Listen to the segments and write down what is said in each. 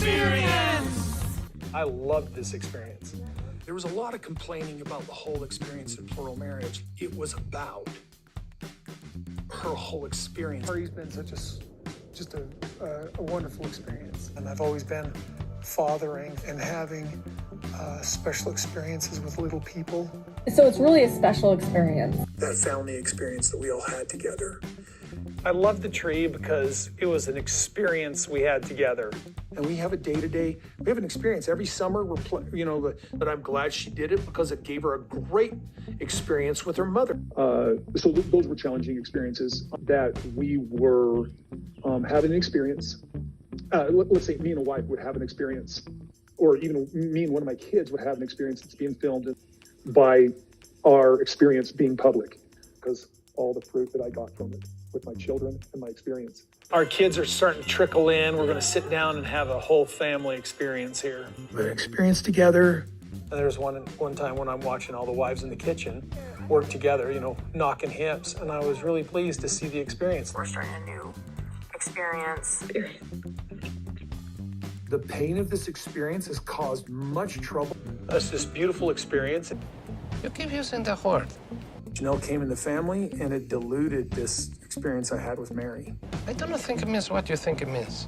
I loved this experience. There was a lot of complaining about the whole experience in plural marriage. It was about her whole experience. Mari's been such just a wonderful experience. And I've always been fathering and having special experiences with little people. So it's really a special experience. That family experience that we all had together. I love the tree because it was an experience we had together. And we have a day-to-day, we have an experience. Every summer, but I'm glad she did it because it gave her a great experience with her mother. So those were challenging experiences that we were having an experience. Let's say me and a wife would have an experience, or even me and one of my kids would have an experience that's being filmed by our experience being public, because all the fruit that I got from it with my children and my experience. Our kids are starting to trickle in. We're going to sit down and have a whole family experience here. An experience together. And there's one time when I'm watching all the wives in the kitchen work together, knocking hips. And I was really pleased to see the experience. We're starting a new experience. The pain of this experience has caused much trouble. That's this beautiful experience. You keep using the word. Janelle came in the family, and it diluted this experience I had with Mary. I don't think it means what you think it means.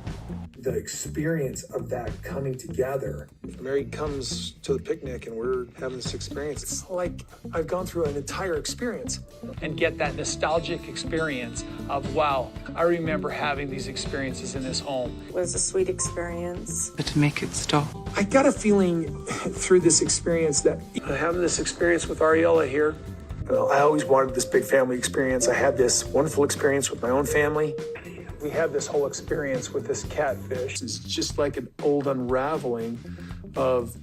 The experience of that coming together. Mary comes to the picnic, and we're having this experience. It's like I've gone through an entire experience. And get that nostalgic experience of, wow, I remember having these experiences in this home. It was a sweet experience. But to make it stop. I got a feeling through this experience that Having this experience with Ariella here, I always wanted this big family experience. I had this wonderful experience with my own family. we had this whole experience with this catfish. It's just like an old unraveling of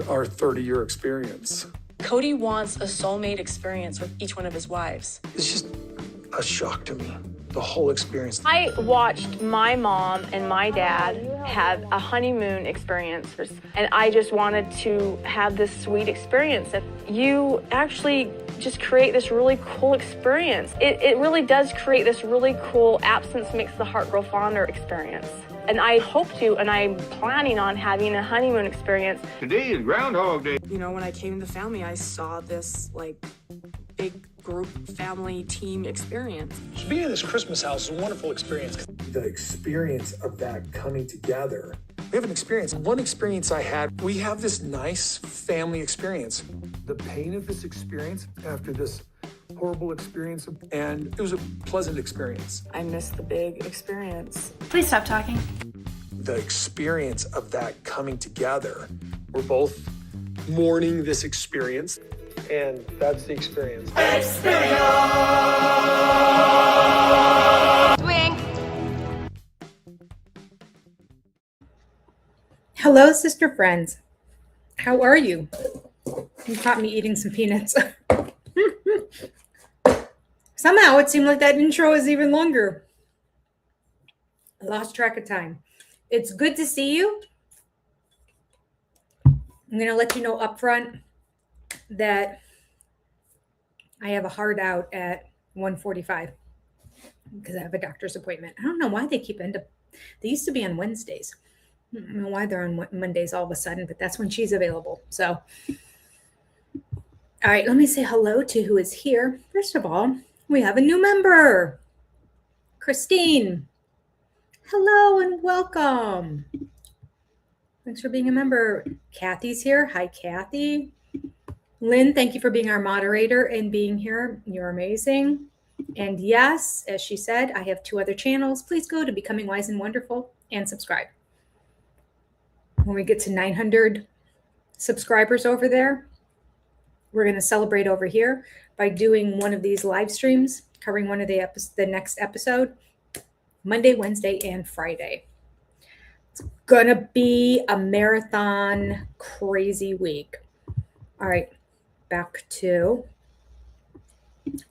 our 30-year experience. Cody wants a soulmate experience with each one of his wives. It's just a shock to me, the whole experience. I watched my mom and my dad have a honeymoon experience, and I just wanted to have this sweet experience that you actually just create this really cool experience. It really does create this really cool absence makes the heart grow fonder experience. And I hope to, and I'm planning on having a honeymoon experience. Today is Groundhog Day. You know, when I came to the family, I saw this like big group family team experience. Being in this Christmas house is a wonderful experience. The experience of that coming together. We have an experience. One experience I had, we have this nice family experience. The pain of this experience after this horrible experience, and it was a pleasant experience. I missed the big experience. Please stop talking. The experience of that coming together. We're both mourning this experience, And that's the experience. Wink. Hello, sister friends. How are you? You caught me eating some peanuts. Somehow it seemed like that intro is even longer. I lost track of time. It's good to see you. I'm going to let you know up front that I have a hard out at 1:45 because I have a doctor's appointment. I don't know why they they used to be on Wednesdays. I don't know why they're on Mondays all of a sudden, but that's when she's available. So, all right, let me say hello to who is here. First of all, we have a new member, Christine. Hello and welcome. Thanks for being a member. Kathy's here. Hi, Kathy. Lynn, thank you for being our moderator and being here. You're amazing. And yes, as she said, I have 2 other channels. Please go to Becoming Wise and Wonderful and subscribe. When we get to 900 subscribers over there, we're going to celebrate over here by doing one of these live streams, covering one of the next episode, Monday, Wednesday, and Friday. It's going to be a marathon crazy week. All right, back to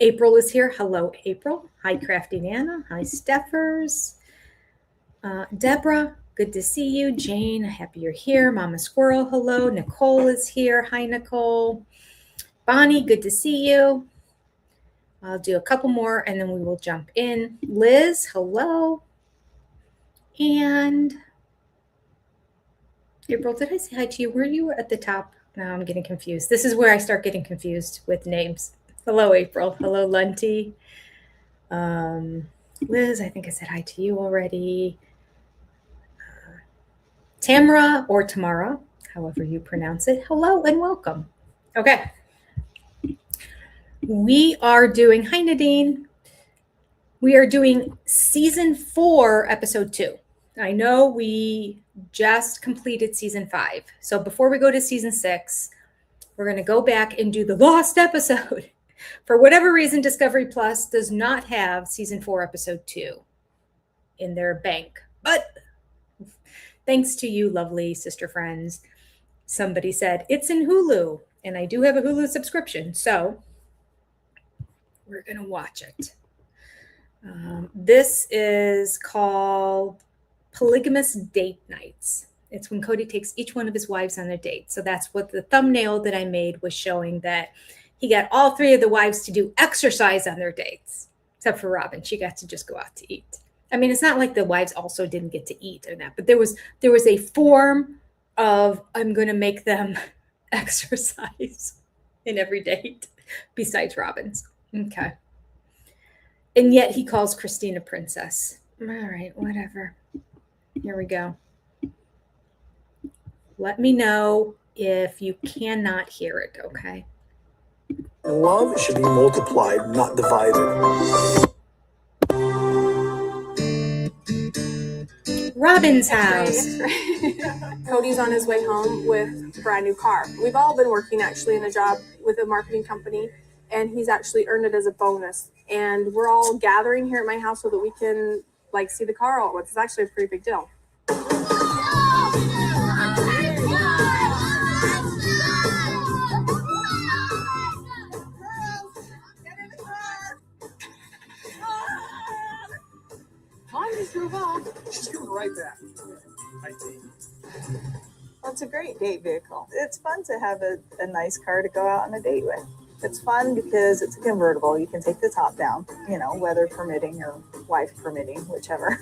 April is here. Hello, April. Hi, Crafty Nana. Hi, Steffers. Deborah, good to see you. Jane, happy you're here. Mama Squirrel, hello. Nicole is here. Hi, Nicole. Bonnie, good to see you. I'll do a couple more and then we will jump in. Liz, hello. And April, did I say hi to you? Were you at the top? Now I'm getting confused. This is where I start getting confused with names. Hello, April. Hello, Lunty. Liz, I think I said hi to you already. Tamara or Tamara, however you pronounce it. Hello and welcome. Okay. We are doing, hi Nadine. We are doing season 4, episode 2. I know we just completed season 5. So before we go to season 6, we're going to go back and do the lost episode. For whatever reason, Discovery Plus does not have season 4, episode 2 in their bank. But thanks to you, lovely sister friends, somebody said it's in Hulu. And I do have a Hulu subscription. So we're going to watch it. This is called Polygamous Date Nights. It's when Cody takes each one of his wives on a date. So that's what the thumbnail that I made was showing, that he got all 3 of the wives to do exercise on their dates, except for Robin. She got to just go out to eat. I mean, it's not like the wives also didn't get to eat or that, but there was a form of, I'm going to make them exercise in every date besides Robin's. Okay. And yet he calls Christine a princess. All right, whatever. Here we go. Let me know if you cannot hear it, okay? Love should be multiplied, not divided. Robin's house. Cody's on his way home with a brand new car. We've all been working actually in a job with a marketing company, and he's actually earned it as a bonus. And we're all gathering here at my house so that we can see the car all at once. It's actually a pretty big deal. Mom just drove off. She's coming right back. That's a great date vehicle. It's fun to have a nice car to go out on a date with. It's fun because it's a convertible. You can take the top down, weather permitting or wife permitting, whichever.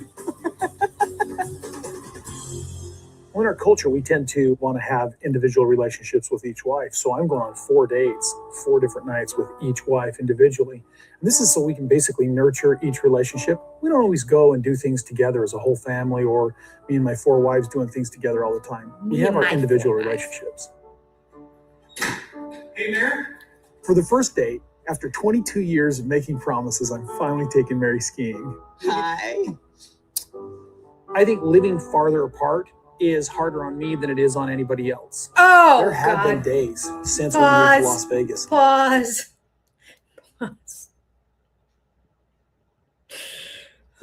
In our culture, we tend to want to have individual relationships with each wife. So I'm going on 4 dates, 4 different nights with each wife individually. And this is so we can basically nurture each relationship. We don't always go and do things together as a whole family, or me and my 4 wives doing things together all the time. We have our individual relationships. Hey, Mary. For the first date, after 22 years of making promises, I'm finally taking Mary skiing. Hi. I think living farther apart is harder on me than it is on anybody else. Oh, there have been days since we moved to Las Vegas. Pause.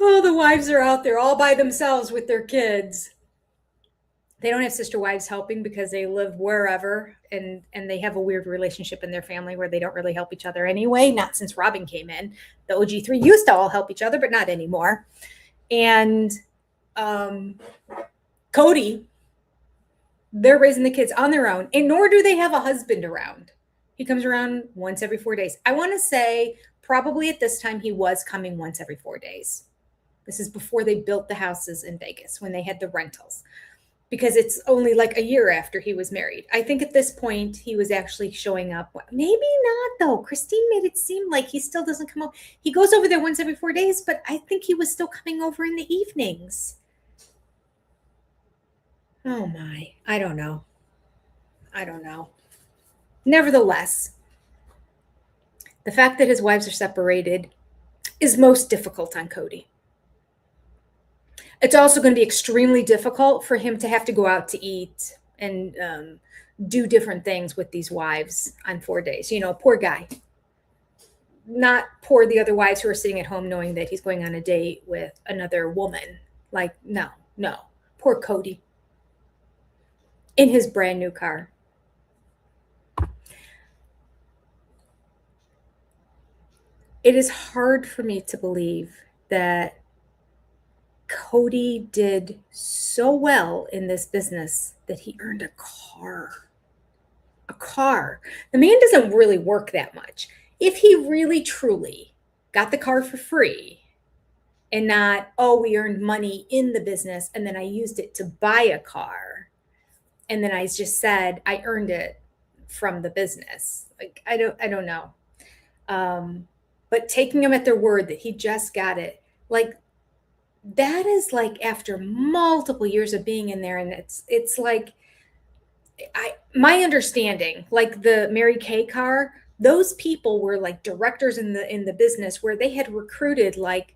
Oh, the wives are out there all by themselves with their kids. They don't have sister wives helping because they live wherever, and they have a weird relationship in their family where they don't really help each other anyway. Not since Robin came in. The OG3 used to all help each other, but not anymore. And Cody, they're raising the kids on their own, and nor do they have a husband around. He comes around once every 4 days. I want to say probably at this time he was coming once every 4 days. This is before they built the houses in Vegas, when they had the rentals, because it's only like a year after he was married. I think at this point he was actually showing up. Maybe not though. Christine made it seem like he still doesn't come over. He goes over there once every 4 days, but I think he was still coming over in the evenings. Oh my, I don't know. Nevertheless, the fact that his wives are separated is most difficult on Cody. It's also going to be extremely difficult for him to have to go out to eat and do different things with these wives on 4 days. Poor guy. Not poor the other wives who are sitting at home knowing that he's going on a date with another woman. No. Poor Cody. In his brand new car. It is hard for me to believe that Cody did so well in this business that he earned a car. A car. The man doesn't really work that much. If he really truly got the car for free and not, we earned money in the business and then I used it to buy a car, And then I just said, I earned it from the business. Like, I don't know. But taking him at their word that he just got it, like, that is like after multiple years of being in there. And it's like, my understanding, like the Mary Kay car, those people were like directors in the business where they had recruited like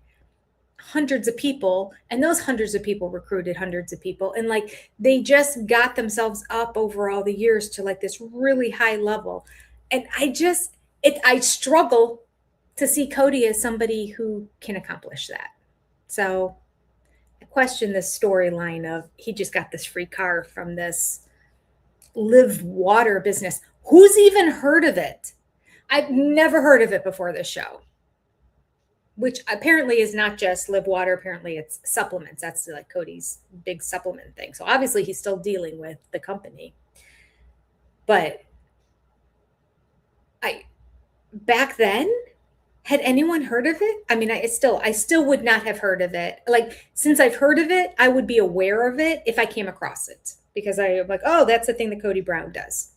hundreds of people, and those hundreds of people recruited hundreds of people, and like they just got themselves up over all the years to like this really high level. And I struggle to see Cody as somebody who can accomplish that. So I question this storyline of he just got this free car from this Live Water business. Who's even heard of it? I've never heard of it before this show, which apparently is not just Live Water. Apparently it's supplements. That's like Cody's big supplement thing. So obviously he's still dealing with the company. But back then, had anyone heard of it? I mean, I still would not have heard of it. Like, since I've heard of it, I would be aware of it if I came across it, because I'm like, oh, that's the thing that Cody Brown does.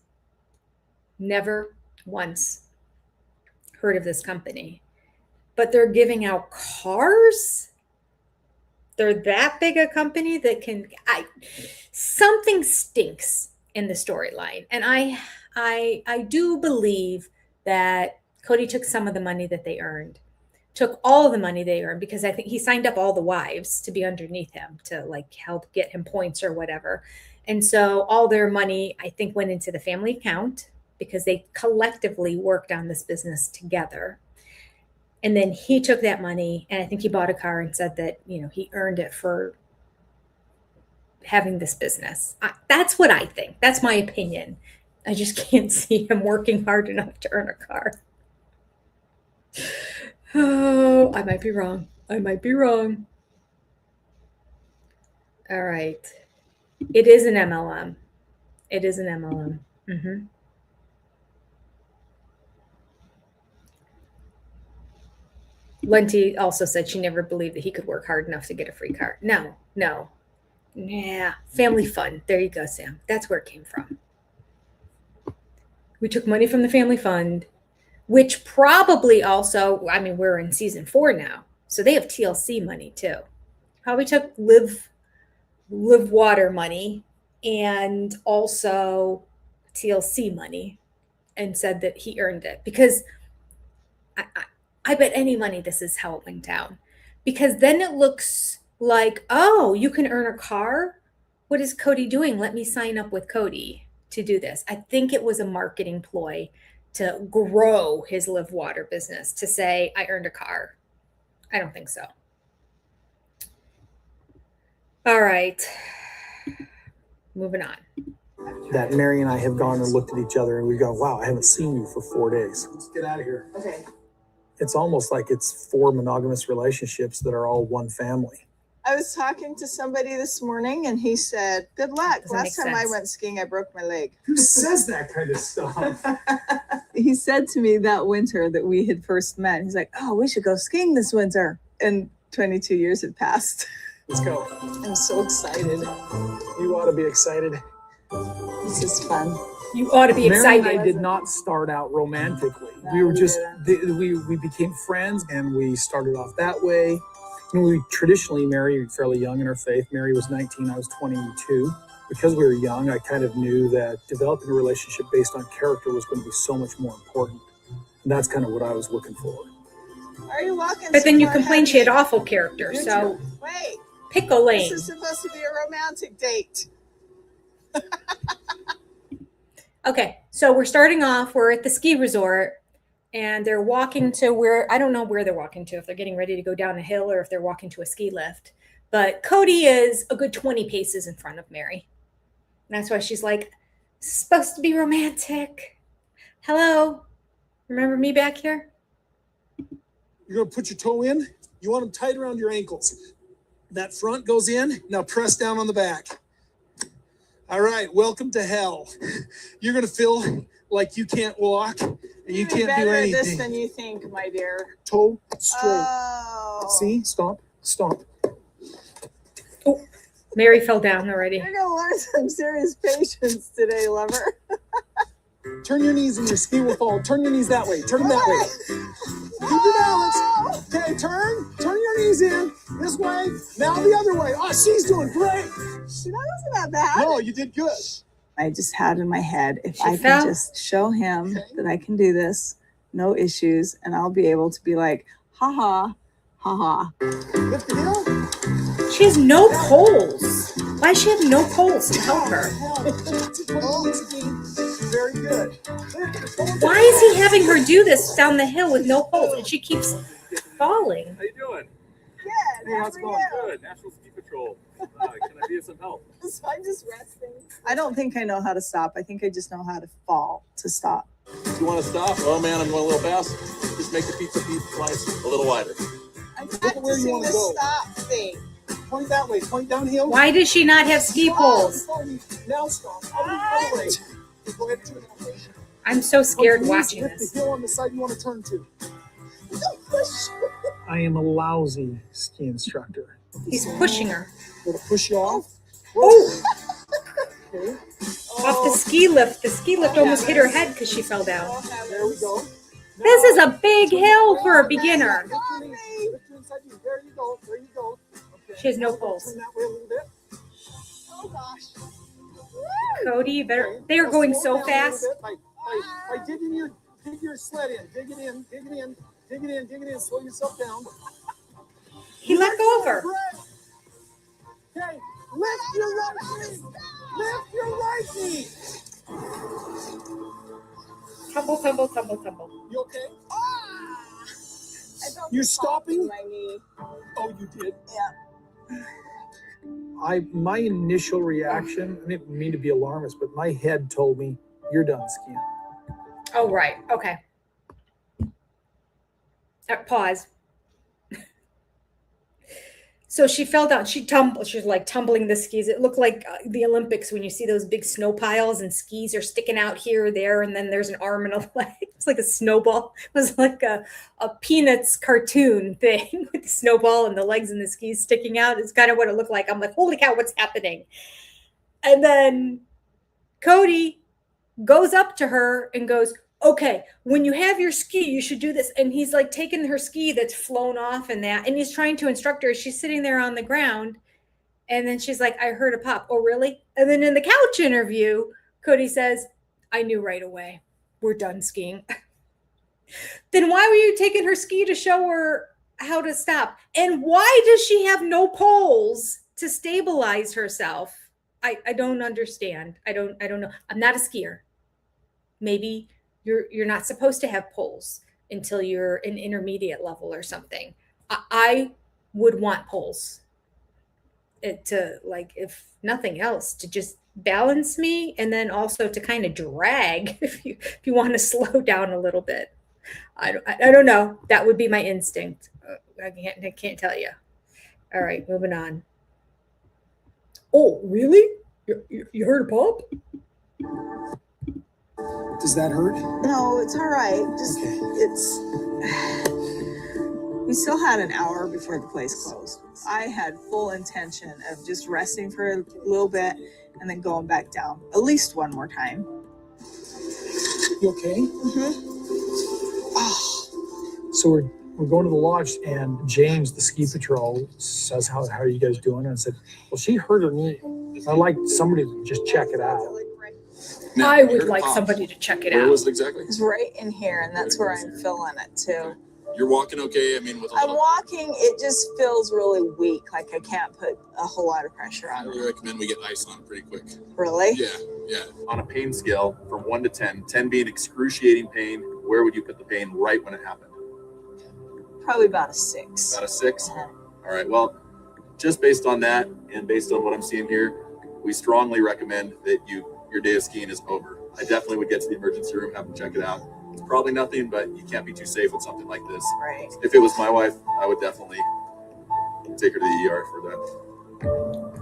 Never once heard of this company. But they're giving out cars? They're that big a company that can... something stinks in the storyline. And I do believe that Cody took some of the money that they earned, took all of the money they earned, because I think he signed up all the wives to be underneath him to like help get him points or whatever. And so all their money, I think, went into the family account because they collectively worked on this business together. And then he took that money, and I think he bought a car and said that, you know, he earned it for having this business. That's what I think. That's my opinion. I just can't see him working hard enough to earn a car. Oh, I might be wrong. All right. It is an MLM. Mm-hmm. Lenty also said she never believed that he could work hard enough to get a free car. No. Yeah. Family fund. There you go, Sam. That's where it came from. We took money from the family fund, which probably also, I mean, we're in season 4 now, so they have TLC money too. Probably took Live Water money and also TLC money and said that he earned it, because I bet any money this is how it went down, because then it looks like, oh, you can earn a car? What is Cody doing? Let me sign up with Cody to do this. I think it was a marketing ploy to grow his Live Water business, to say, I earned a car. I don't think so. All right. Moving on. That Mary and I have gone and looked at each other and we go, wow, I haven't seen you for 4 days. Let's get out of here. Okay. It's almost like it's 4 monogamous relationships that are all one family. I was talking to somebody this morning and he said, good luck. Last time I went skiing, I broke my leg. Who says that kind of stuff? He said to me that winter that we had first met, he's like, oh, we should go skiing this winter. And 22 years had passed. Let's go. I'm so excited. You ought to be excited. This is fun. You ought to be excited. Mary and I did not start out romantically. We were just, we became friends and we started off that way. You know, we traditionally married fairly young in our faith. Mary was 19, I was 22. Because we were young, I kind of knew that developing a relationship based on character was going to be so much more important. And that's kind of what I was looking for. Are you walking? But then you complained she had awful character, so wait. Pick Elaine. This is supposed to be a romantic date. Okay, so we're starting off, we're at the ski resort, and they're walking to where, I don't know where they're walking to, if they're getting ready to go down a hill or if they're walking to a ski lift. But Cody is a good 20 paces in front of Mary. And that's why she's like, this is supposed to be romantic. Hello, remember me back here? You're going to put your toe in. You want them tight around your ankles. That front goes in. Now press down on the back. All right, welcome to hell. You're going to feel like you can't walk and you can't do anything. Better at this than you think, my dear. Toe straight. Oh. See? Stop. Oh. Mary fell down already. You're gonna learn some serious patience today, lover. Turn your knees and your ski will fall. Turn your knees that way. Turn them that way. Keep your balance. Okay, turn your knees in this way. Now the other way. Oh, she's doing great. That wasn't that bad. No, you did good. I just had in my head, if She I fell? can just show him that I can do this, no issues, and I'll be able to be like, ha ha, ha ha. Lift the hill. She has no poles. Why does she have no poles to help her? Very good. Why is he having her do this down the hill with no poles? And she keeps falling. How you doing? Good. Hey, how's it going? Good. National Ski Patrol. Can I be of some help? So I'm just resting. I don't think I know how to stop. I think I just know how to fall to stop. If you want to stop, oh man, I'm going a little fast. Just make the pizza slice a little wider. I'm Look at where you want to go. Stop thing. Point that way. Point downhill. Why does she not have ski poles? Now stop. Other way. Go ahead and turn. I'm so scared Okay, watching lift this. the hill on the side you want to turn to. I am a lousy ski instructor. He's pushing her. Will it push you off? Oh! Okay. Off the ski lift. The ski lift almost hit her head because she fell down. There we go. This is a big hill for a beginner. Lift your knees. Lift your inside knee. There you go. There you go. Okay. She has no poles. Turn that way a little bit. Oh gosh. Cody, you better. They are going so fast. By digging your sled in. Dig it in. Dig it in. Dig it in. Dig it in. Slow yourself down. He let go of her. Okay. Lift your right knee. Lift your right knee. Tumble, tumble, tumble, tumble. You okay? You're stopping? My knee. Oh, you did? Yeah. My initial reaction, I didn't mean to be alarmist, but my head told me, you're done skiing. Oh, right. Okay. Pause. So she fell down. She tumbled. She was like tumbling the skis. It looked like the Olympics when you see those big snow piles and skis are sticking out here or there, and then there's an arm and a leg. It's like a snowball. It was like a Peanuts cartoon thing with the snowball and the legs and the skis sticking out. It's kind of what it looked like. I'm like, holy cow, what's happening? And then Cody goes up to her and goes, okay, when you have your ski, you should do this. And he's like taking her ski that's flown off and that, and he's trying to instruct her. She's sitting there on the ground. And then she's like, I heard a pop. Oh, really? And then in the couch interview, Cody says, I knew right away. We're done skiing. Then why were you taking her ski to show her how to stop? And why does she have no poles to stabilize herself? I don't understand. I don't know. I'm not a skier. Maybe you're not supposed to have poles until you're an intermediate level or something. I would want poles to, like, if nothing else, to just balance me, and then also to kind of drag if you want to slow down a little bit. I don't know. That would be my instinct. I can't tell you. All right, moving on. Oh, really? You heard a pop? Does that hurt? No, it's all right. Just it's. We still had an hour before the place closed. I had full intention of just resting for a little bit and then going back down at least one more time. You okay? Mm-hmm. So we're going to the lodge, and James, the ski patrol, says, how are you guys doing? And I said, well, she hurt her knee. I'd like somebody to just check it out. Now, I would like somebody to check it Where out. was it exactly? It's right in here, and that's where I'm feeling it too. You're walking okay? I mean, with a I'm little... walking, it just feels really weak, like I can't put a whole lot of pressure I on really it. recommend we get ice on it pretty quick. Really? Yeah. On a pain scale from 1 to 10, 10 being excruciating pain, where would you put the pain right when it happened? Probably about a 6. About a 6? All right, well, just based on that and based on what I'm seeing here, we strongly recommend that your day of skiing is over. I definitely would get to the emergency room, have them check it out. It's probably nothing, but you can't be too safe with something like this. Right. If it was my wife, I would definitely take her to the ER for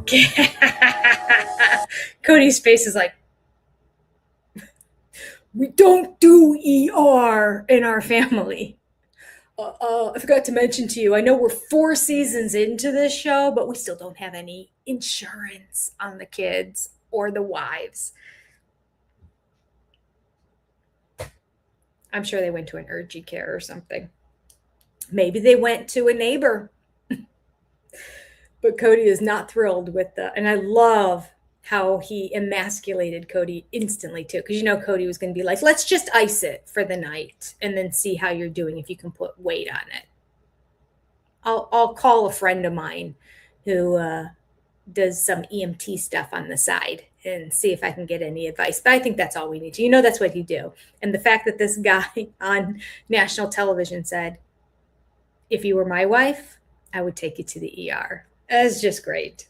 that. Cody's face is like, we don't do ER in our family. I forgot to mention to you, I know we're 4 seasons into this show, but we still don't have any insurance on the kids or the wives. I'm sure they went to an urgent care or something. Maybe they went to a neighbor. But Cody is not thrilled with and I love how he emasculated Cody instantly too. Because Cody was going to be like, let's just ice it for the night and then see how you're doing if you can put weight on it. I'll call a friend of mine who does some EMT stuff on the side and see if I can get any advice. But I think that's all we need to. That's what you do. And the fact that this guy on national television said, if you were my wife, I would take you to the ER. That's just great.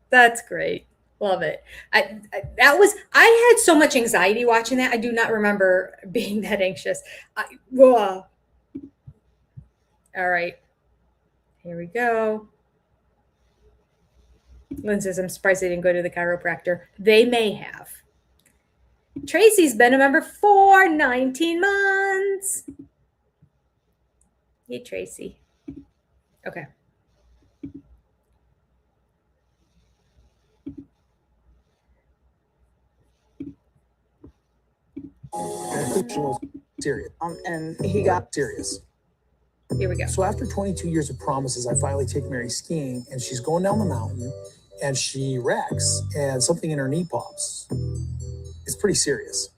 That's great. Love it. I had so much anxiety watching that. I do not remember being that anxious. All right. Here we go. Lynn says, I'm surprised they didn't go to the chiropractor. They may have. Tracy's been a member for 19 months. Hey, Tracy. Okay. Serious. And he got serious. Here we go. So after 22 years of promises, I finally take Mary skiing, and she's going down the mountain, and she wrecks, and something in her knee pops. It's pretty serious.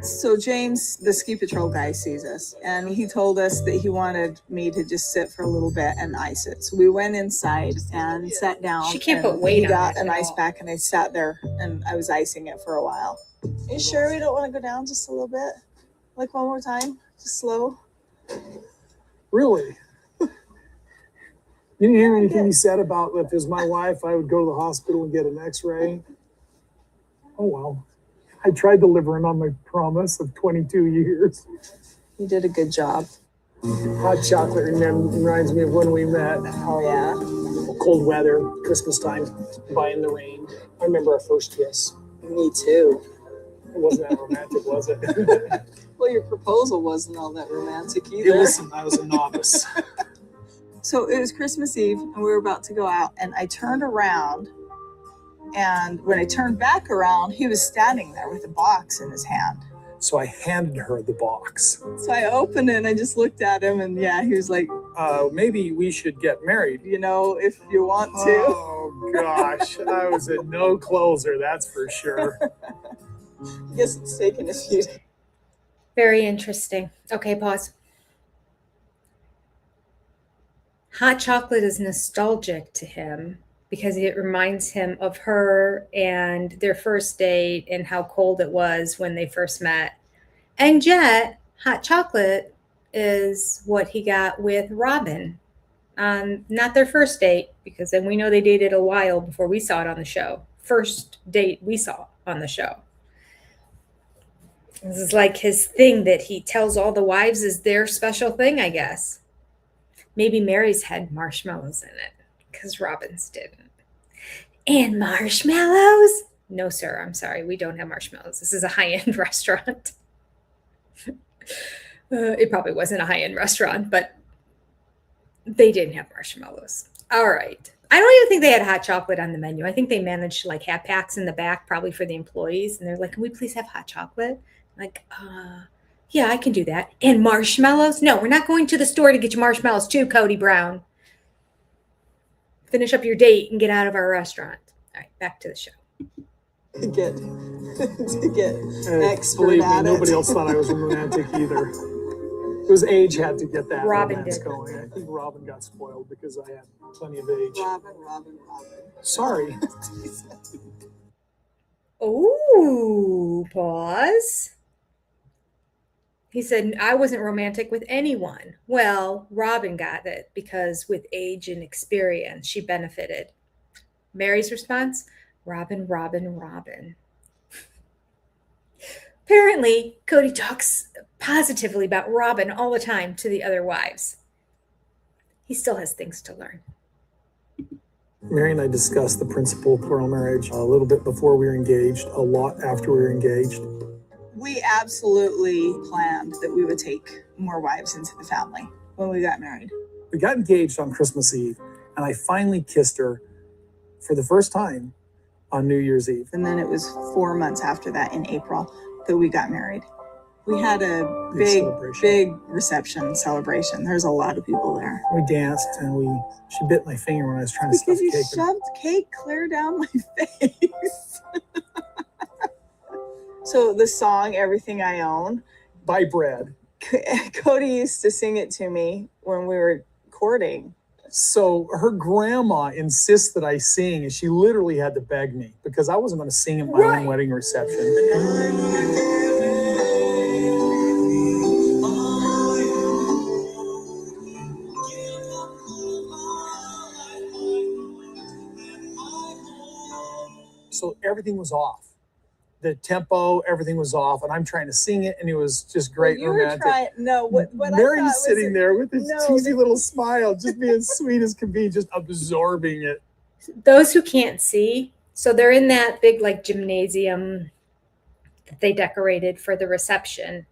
So James, the ski patrol guy, sees us, and he told us that he wanted me to just sit for a little bit and ice it. So we went inside and sat down. She can't put weight on it. He got an ice pack, and I sat there, and I was icing it for a while. Are you sure we don't want to go down just a little bit? Like one more time? Just slow? Really? You didn't hear anything he said about if it was my wife, I would go to the hospital and get an x-ray? Oh, well. I tried delivering on my promise of 22 years. You did a good job. Hot chocolate reminds me of when we met. Oh, yeah? Cold weather, Christmas time, buying the rain. I remember our first kiss. Me too. It wasn't that romantic, was it? Well, your proposal wasn't all that romantic either. Hey, listen, I was a novice. So it was Christmas Eve, and we were about to go out, and I turned around, and when I turned back around, he was standing there with a box in his hand. So I handed her the box. So I opened it, and I just looked at him, and yeah, he was like, maybe we should get married. If you want to. Oh, gosh. I was a no closer, that's for sure. I guess it's taken a few days. Very interesting. Okay, pause. Hot chocolate is nostalgic to him because it reminds him of her and their first date and how cold it was when they first met. And yet, hot chocolate is what he got with Robin. Not their first date, because then we know they dated a while before we saw it on the show. First date we saw on the show. This is like his thing that he tells all the wives is their special thing, I guess. Maybe Mary's had marshmallows in it because Robin's didn't. And marshmallows? No, sir. I'm sorry. We don't have marshmallows. This is a high-end restaurant. It probably wasn't a high-end restaurant, but they didn't have marshmallows. All right. I don't even think they had hot chocolate on the menu. I think they managed to have packs in the back, probably for the employees. And they're like, can we please have hot chocolate? Like, yeah, I can do that. And marshmallows? No, we're not going to the store to get you marshmallows too, Cody Brown. Finish up your date and get out of our restaurant. All right, back to the show. To get expert believe at me, it. nobody else thought I was romantic either. It was age had to get that Robin romance did. going. I think Robin got spoiled because I had plenty of age. Robin. Sorry. Oh, pause. He said, I wasn't romantic with anyone. Well, Robin got it because with age and experience, she benefited. Mary's response, Robin. Apparently, Cody talks positively about Robin all the time to the other wives. He still has things to learn. Mary and I discussed the principle of plural marriage a little bit before we were engaged, a lot after we were engaged. We absolutely planned that we would take more wives into the family. when we got married. We got engaged on Christmas Eve, and I finally kissed her for the first time on New Year's Eve. And then it was 4 months after that, in April, that we got married. We had a big reception celebration. There's a lot of people there. We danced, and she bit my finger when I was trying to stuff because you cake. shoved cake clear down my face. So the song "Everything I Own" by Brad. Cody used to sing it to me when we were courting. So her grandma insists that I sing, and she literally had to beg me because I wasn't going to sing at my own wedding reception. So everything was off. The tempo, everything was off, and I'm trying to sing it, and it was just great. Well, romantic. What Mary's sitting there with this cheesy little smile, just being sweet as can be, just absorbing it. Those who can't see, so they're in that big gymnasium that they decorated for the reception,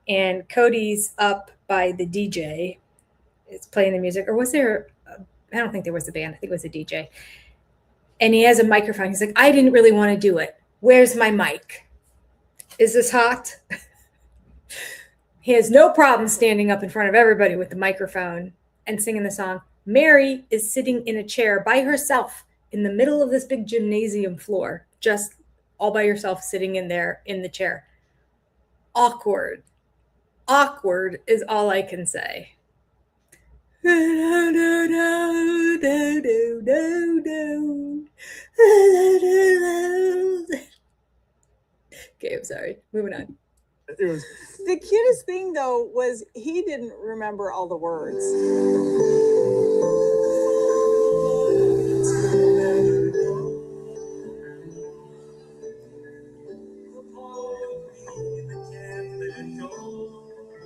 and Cody's up by the DJ. It's playing the music, or was there? I don't think there was a band. I think it was a DJ. And he has a microphone. He's like, I didn't really want to do it. Where's my mic? Is this hot? He has no problem standing up in front of everybody with the microphone and singing the song. Mary is sitting in a chair by herself in the middle of this big gymnasium floor, just all by herself, sitting in there in the chair. Awkward. Awkward is all I can say. Okay, I'm sorry. Moving on. The cutest thing, though, was he didn't remember all the words.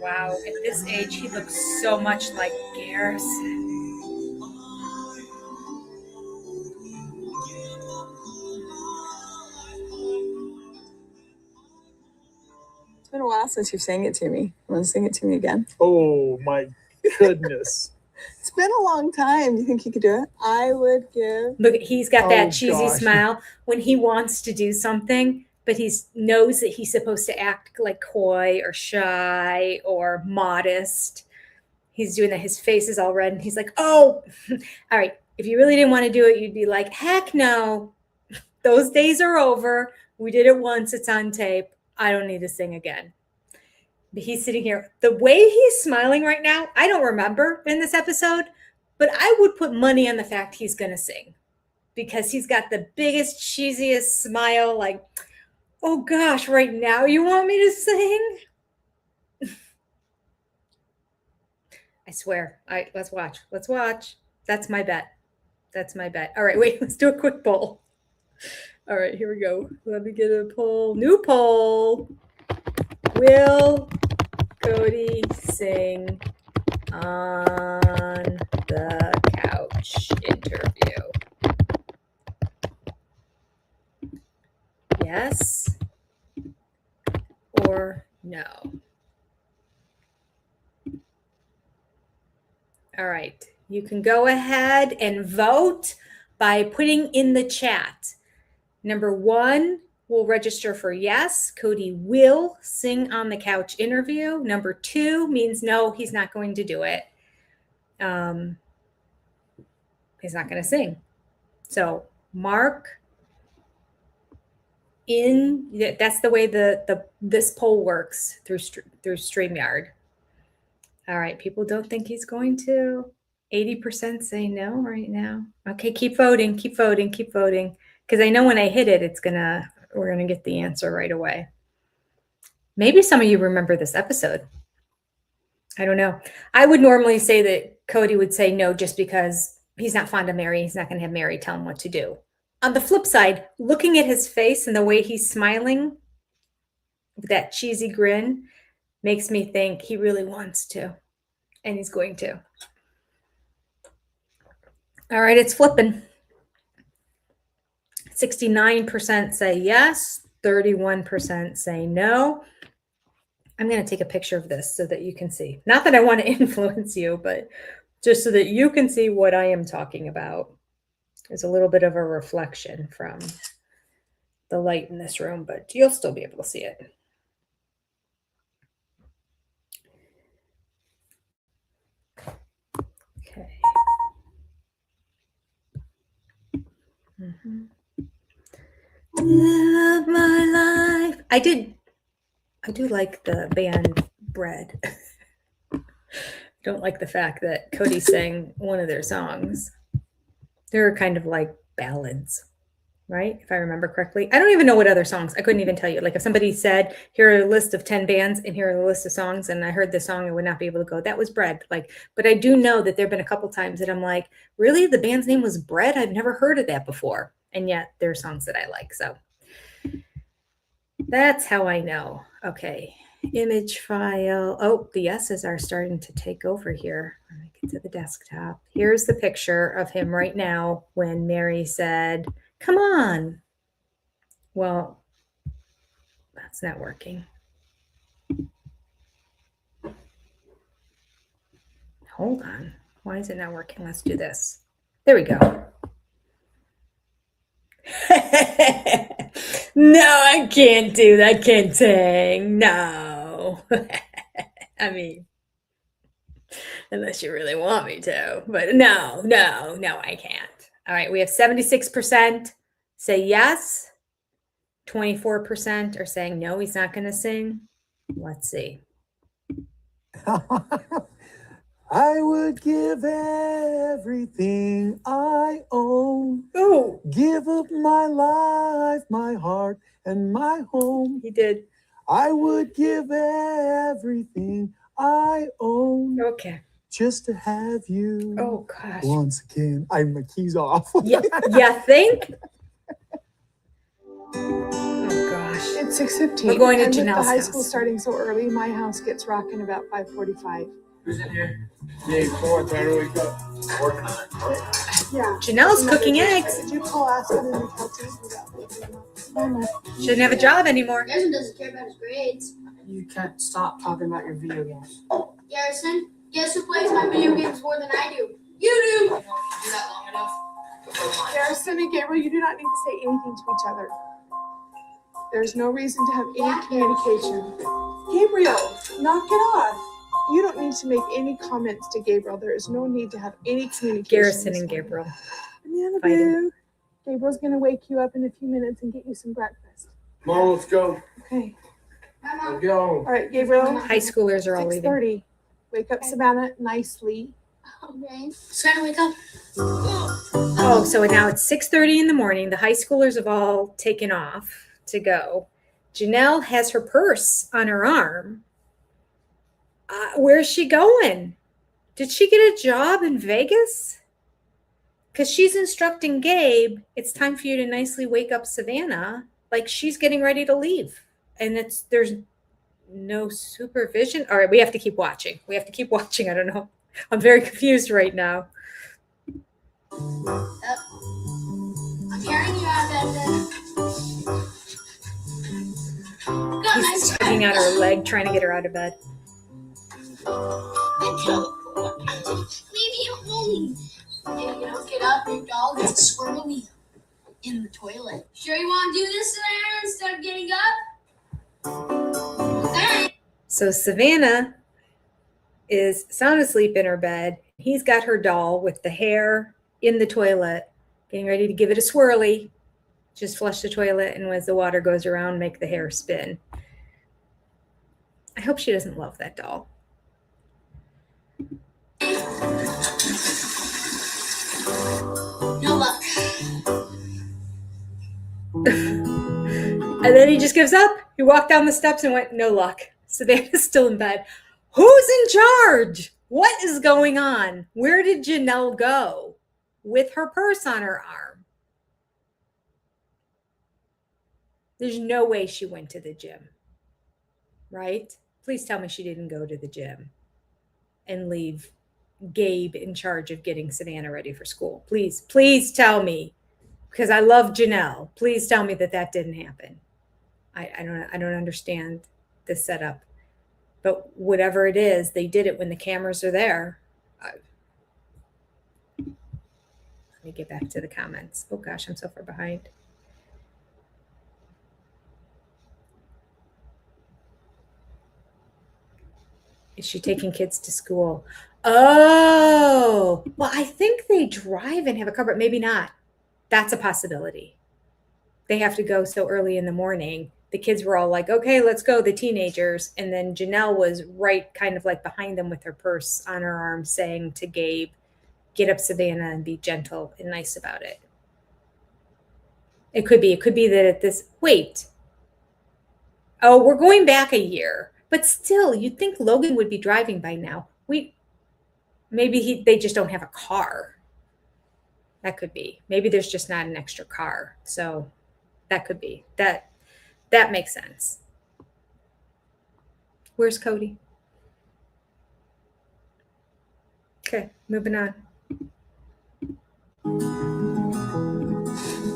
Wow, at this age, he looks so much like Garrison. It's been a while since you sang it to me. Want to sing it to me again? Oh, my goodness. It's been a long time. You think you could do it? I would give. Look, he's got that cheesy smile when he wants to do something, but he knows that he's supposed to act like coy or shy or modest. He's doing that. His face is all red, and he's like, oh, all right. If you really didn't want to do it, you'd be like, heck no. Those days are over. We did it once. It's on tape. I don't need to sing again. But he's sitting here. The way he's smiling right now, I don't remember in this episode, but I would put money on the fact he's going to sing because he's got the biggest, cheesiest smile. Like, oh gosh, right now you want me to sing? I swear. All right, let's watch. Let's watch. That's my bet. That's my bet. All right, wait, let's do a quick poll. All right, here we go. Let me get a poll. New poll. Will Cody sing on the couch interview? Yes or no? All right. You can go ahead and vote by putting in the chat. Number 1 will register for yes. Cody will sing on the couch interview. Number 2 means no, he's not going to do it. He's not going to sing. So mark in. That's the way this poll works through StreamYard. All right, people don't think he's going to. 80% say no right now. Okay, keep voting, keep voting, keep voting. Because I know when I hit it, we're gonna get the answer right away. Maybe some of you remember this episode. I don't know. I would normally say that Cody would say no just because he's not fond of Mary. He's not gonna have Mary tell him what to do. On the flip side, looking at his face and the way he's smiling, with that cheesy grin, makes me think he really wants to, and he's going to. All right, it's flipping. 69% say yes, 31% say no. I'm going to take a picture of this so that you can see. Not that I want to influence you, but just so that you can see what I am talking about. There's a little bit of a reflection from the light in this room, but you'll still be able to see it. Okay. Live my life. I do like the band Bread. Don't like the fact that Cody sang one of their songs. They're kind of like ballads, right? If I remember correctly. I don't even know what other songs. I couldn't even tell you. Like if somebody said, here are a list of 10 bands and here are the list of songs, and I heard the song, I would not be able to go, that was Bread. Like, but I do know that there have been a couple times that I'm like, really? The band's name was Bread? I've never heard of that before. And yet there are songs that I like. So that's how I know. Okay. Image file. Oh, the S's are starting to take over here. Let me get to the desktop. Here's the picture of him right now when Mary said, come on. Well, that's not working. Hold on. Why is it not working? Let's do this. There we go. No, I can't do that. I can't sing. No. I mean, unless you really want me to. But no, I can't. All right, we have 76% say yes. 24% are saying no, he's not going to sing. Let's see. I would give everything I own. Ooh. Give up my life, my heart, and my home. He did. I would give everything I own. Okay. Just to have you. Oh, gosh. Once again. My keys off. Yeah, think? Oh, gosh. It's 6:15. We're going to and with Janelle's the high house. school starting so early, my house gets rocking about 5:45. Who's in here? Yeah, 4, trying to wake up. Working on it. Yeah. Janelle's cooking eggs. Did you call Aspen and Kelty? Mama. Shouldn't have a job anymore. Garrison doesn't care about his grades. You can't stop talking about your video games. Garrison, guess who plays my video games more than I do? You do! You know, if you do that long enough, Garrison and Gabriel, you do not need to say anything to each other. There's no reason to have any communication. Gabriel, knock it off. You don't need to make any comments to Gabriel. There is no need to have any communication. Garrison and Gabriel. Banana Boo. Gabriel's going to wake you up in a few minutes and get you some breakfast. Mom, let's go. Okay. Let's go. All right, Gabriel. High schoolers are all leaving. 6:30. Wake up Savannah nicely. Okay. Savannah, wake up. Oh, so now it's 6:30 in the morning. The high schoolers have all taken off to go. Janelle has her purse on her arm. Where's she going? Did she get a job in Vegas? Because she's instructing Gabe, it's time for you to nicely wake up Savannah. Like she's getting ready to leave. And there's no supervision. All right, we have to keep watching. I don't know. I'm very confused right now. I'm hearing you out there. He's tugging at her leg, trying to get her out of bed. Leave me alone. If you don't get up, your dog is a swirly in the toilet. Sure you want to do this, Savannah, instead of getting up? Okay. So Savannah is sound asleep in her bed. He's got her doll with the hair in the toilet, getting ready to give it a swirly. Just flush the toilet, and as the water goes around, make the hair spin. I hope she doesn't love that doll. No luck. And then he just gives up. He walked down the steps and went, no luck. Savannah's still in bed. Who's in charge? What is going on? Where did Janelle go with her purse on her arm? There's no way she went to the gym, right? Please tell me she didn't go to the gym and leave Gabe in charge of getting Savannah ready for school. Please tell me, because I love Janelle. Please tell me that didn't happen. I don't understand this setup. But whatever it is, they did it when the cameras are there. Let me get back to the comments. Oh gosh, I'm so far behind. Is she taking kids to school? Oh, well, I think they drive and have a car, but maybe not. That's a possibility. They have to go so early in the morning. The kids were all like, okay, let's go, the teenagers. And then Janelle was right kind of like behind them with her purse on her arm saying to Gabe, get up, Savannah, and be gentle and nice about it. It could be that at this, wait. Oh, we're going back a year. But still, you'd think Logan would be driving by now. Maybe they just don't have a car. That could be. Maybe there's just not an extra car. So that could be. That makes sense. Where's Cody? Okay, moving on.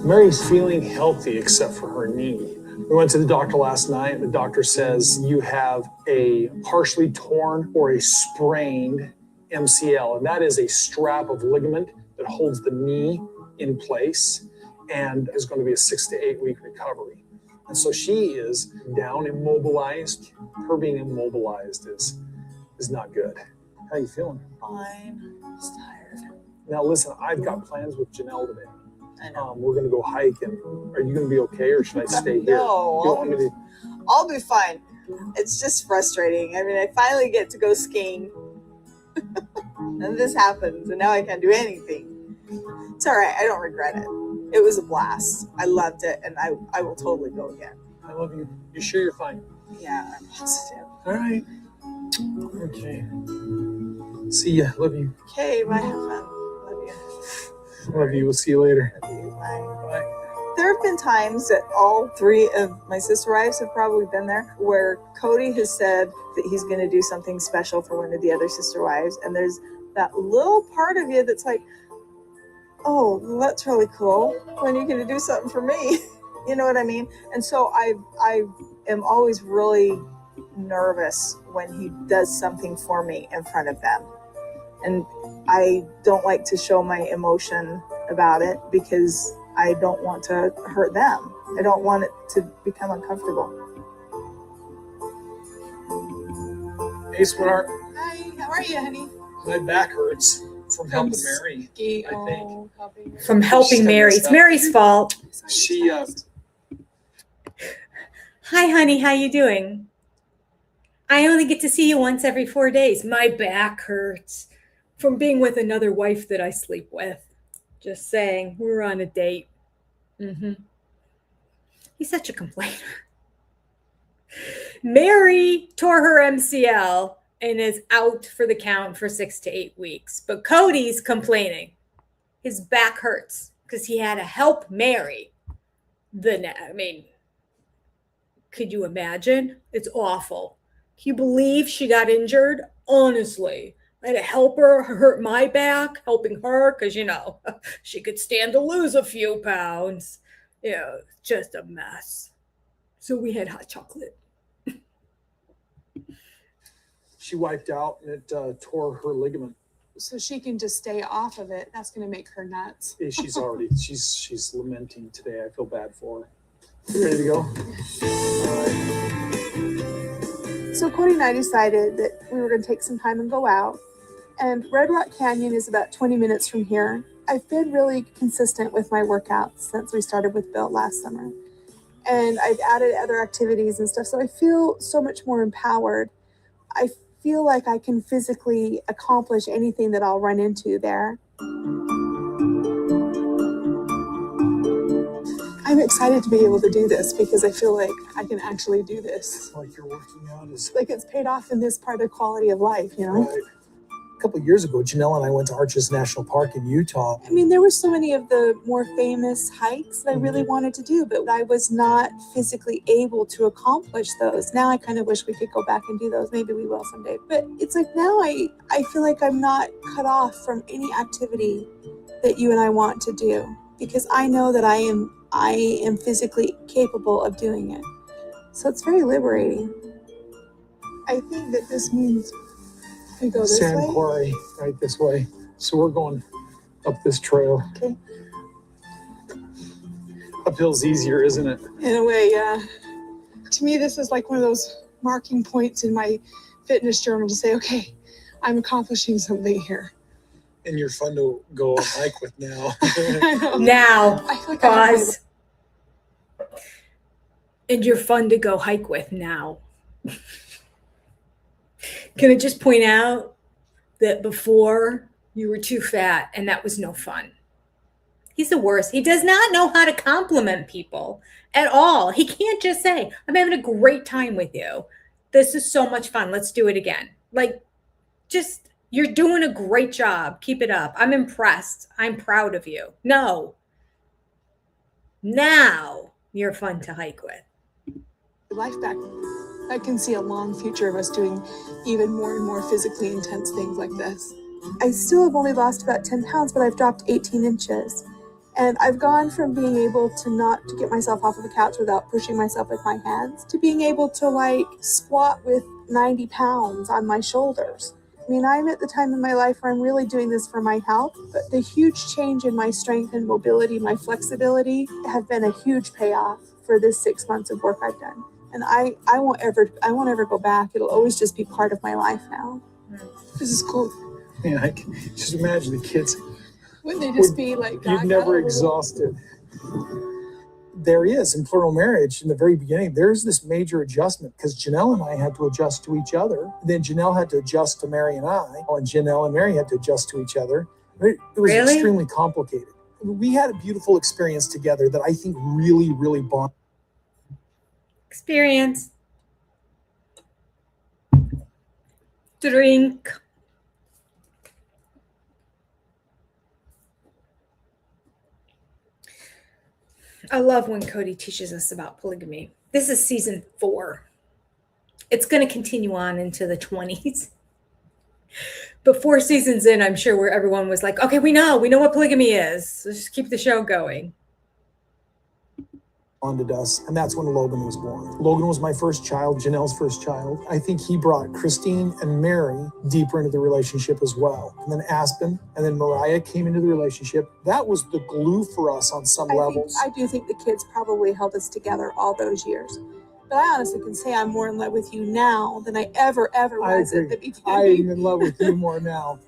Mary's feeling healthy except for her knee. We went to the doctor last night. The doctor says you have a partially torn or a sprained MCL, and that is a strap of ligament that holds the knee in place and is going to be a 6 to 8 week recovery. And so she is down immobilized. Her being immobilized is not good. How are you feeling? Fine. I'm just tired. Now listen, I've got plans with Janelle today. I know. We're going to go hiking. Are you going to be okay, or should I stay here? No, I'll be fine. It's just frustrating. I mean, I finally get to go skiing. And this happens, and now I can't do anything. It's all right. I don't regret it. It was a blast. I loved it, and I will totally go again. I love you. You sure you're fine? Yeah, I'm positive. All right. Okay. See ya. Love you. Okay, bye. Have fun. Love you. Love you. We'll see you later. Love you. Bye. Bye. There have been times that all three of my sister wives have probably been there where Cody has said that he's going to do something special for one of the other sister wives. And there's that little part of you that's like, oh, that's really cool. When are you going to do something for me? You know what I mean? And so I am always really nervous when he does something for me in front of them. And I don't like to show my emotion about it because I don't want to hurt them. I don't want it to become uncomfortable. Hey, sweetheart. Hi, how are you, honey? My back hurts from helping Mary, I think. From helping Mary. It's Mary's fault. She, Hi, honey. How you doing? I only get to see you once every 4 days. My back hurts from being with another wife that I sleep with. Just saying, we're on a date. He's such a complainer. Mary tore her MCL and is out for the count for 6 to 8 weeks. But Cody's complaining. His back hurts because he had to help Mary. I mean, could you imagine? It's awful. Can you believe she got injured? Honestly. I had to help her hurt my back, helping her because, she could stand to lose a few pounds. Just a mess. So we had hot chocolate. She wiped out and it tore her ligament. So she can just stay off of it. That's going to make her nuts. She's already, she's lamenting today. I feel bad for her. You ready to go? All right. So Cody and I decided that we were going to take some time and go out. And Red Rock Canyon is about 20 minutes from here. I've been really consistent with my workouts since we started with Bill last summer. And I've added other activities and stuff. So I feel so much more empowered. I feel like I can physically accomplish anything that I'll run into there. I'm excited to be able to do this because I feel like I can actually do this. Like you're working out is like it's paid off in this part of quality of life, Right. A couple of years ago, Janelle and I went to Arches National Park in Utah. I mean, there were so many of the more famous hikes that I really wanted to do, but I was not physically able to accomplish those. Now I kind of wish we could go back and do those. Maybe we will someday. But it's like now I feel like I'm not cut off from any activity that you and I want to do because I know that I am physically capable of doing it. So it's very liberating. I think that this means we go this Sand way. quarry, right this way. So we're going up this trail. Okay. Uphill's easier, isn't it? In a way, yeah. To me, this is like one of those marking points in my fitness journal to say, okay, I'm accomplishing something here. And you're fun to go on a hike with now. Now, I feel like pause. And you're fun to go hike with now. Can I just point out that before you were too fat and that was no fun? He's the worst. He does not know how to compliment people at all. He can't just say, I'm having a great time with you. This is so much fun. Let's do it again. Like, just, you're doing a great job. Keep it up. I'm impressed. I'm proud of you. No. Now you're fun to hike with. Life back. I can see a long future of us doing even more and more physically intense things like this. I still have only lost about 10 pounds, but I've dropped 18 inches. And I've gone from being able to not to get myself off of the couch without pushing myself with my hands to being able to like squat with 90 pounds on my shoulders. I mean, I'm at the time in my life where I'm really doing this for my health, but the huge change in my strength and mobility, my flexibility have been a huge payoff for this 6 months of work I've done. And I won't ever go back. It'll always just be part of my life now. This is cool. Yeah, I can just imagine the kids. Wouldn't they just be like, you've never exhausted. There is in plural marriage in the very beginning, there's this major adjustment because Janelle and I had to adjust to each other. Then Janelle had to adjust to Mary and I, and Janelle and Mary had to adjust to each other. It was extremely complicated. We had a beautiful experience together that I think really, really bonded. Experience. Drink. I love when Cody teaches us about polygamy. This is season 4. It's going to continue on into the 20s. But 4 seasons in, I'm sure where everyone was like, okay, we know what polygamy is. Let's just keep the show going. Bonded us, and that's when Logan was born. Logan was my first child, Janelle's first child. I think he brought Christine and Mary deeper into the relationship as well. And then Aspen, and then Mariah came into the relationship. That was the glue for us on some levels. I do think the kids probably held us together all those years. But I honestly can say I'm more in love with you now than I ever was at the beginning. I'm in love with you more now.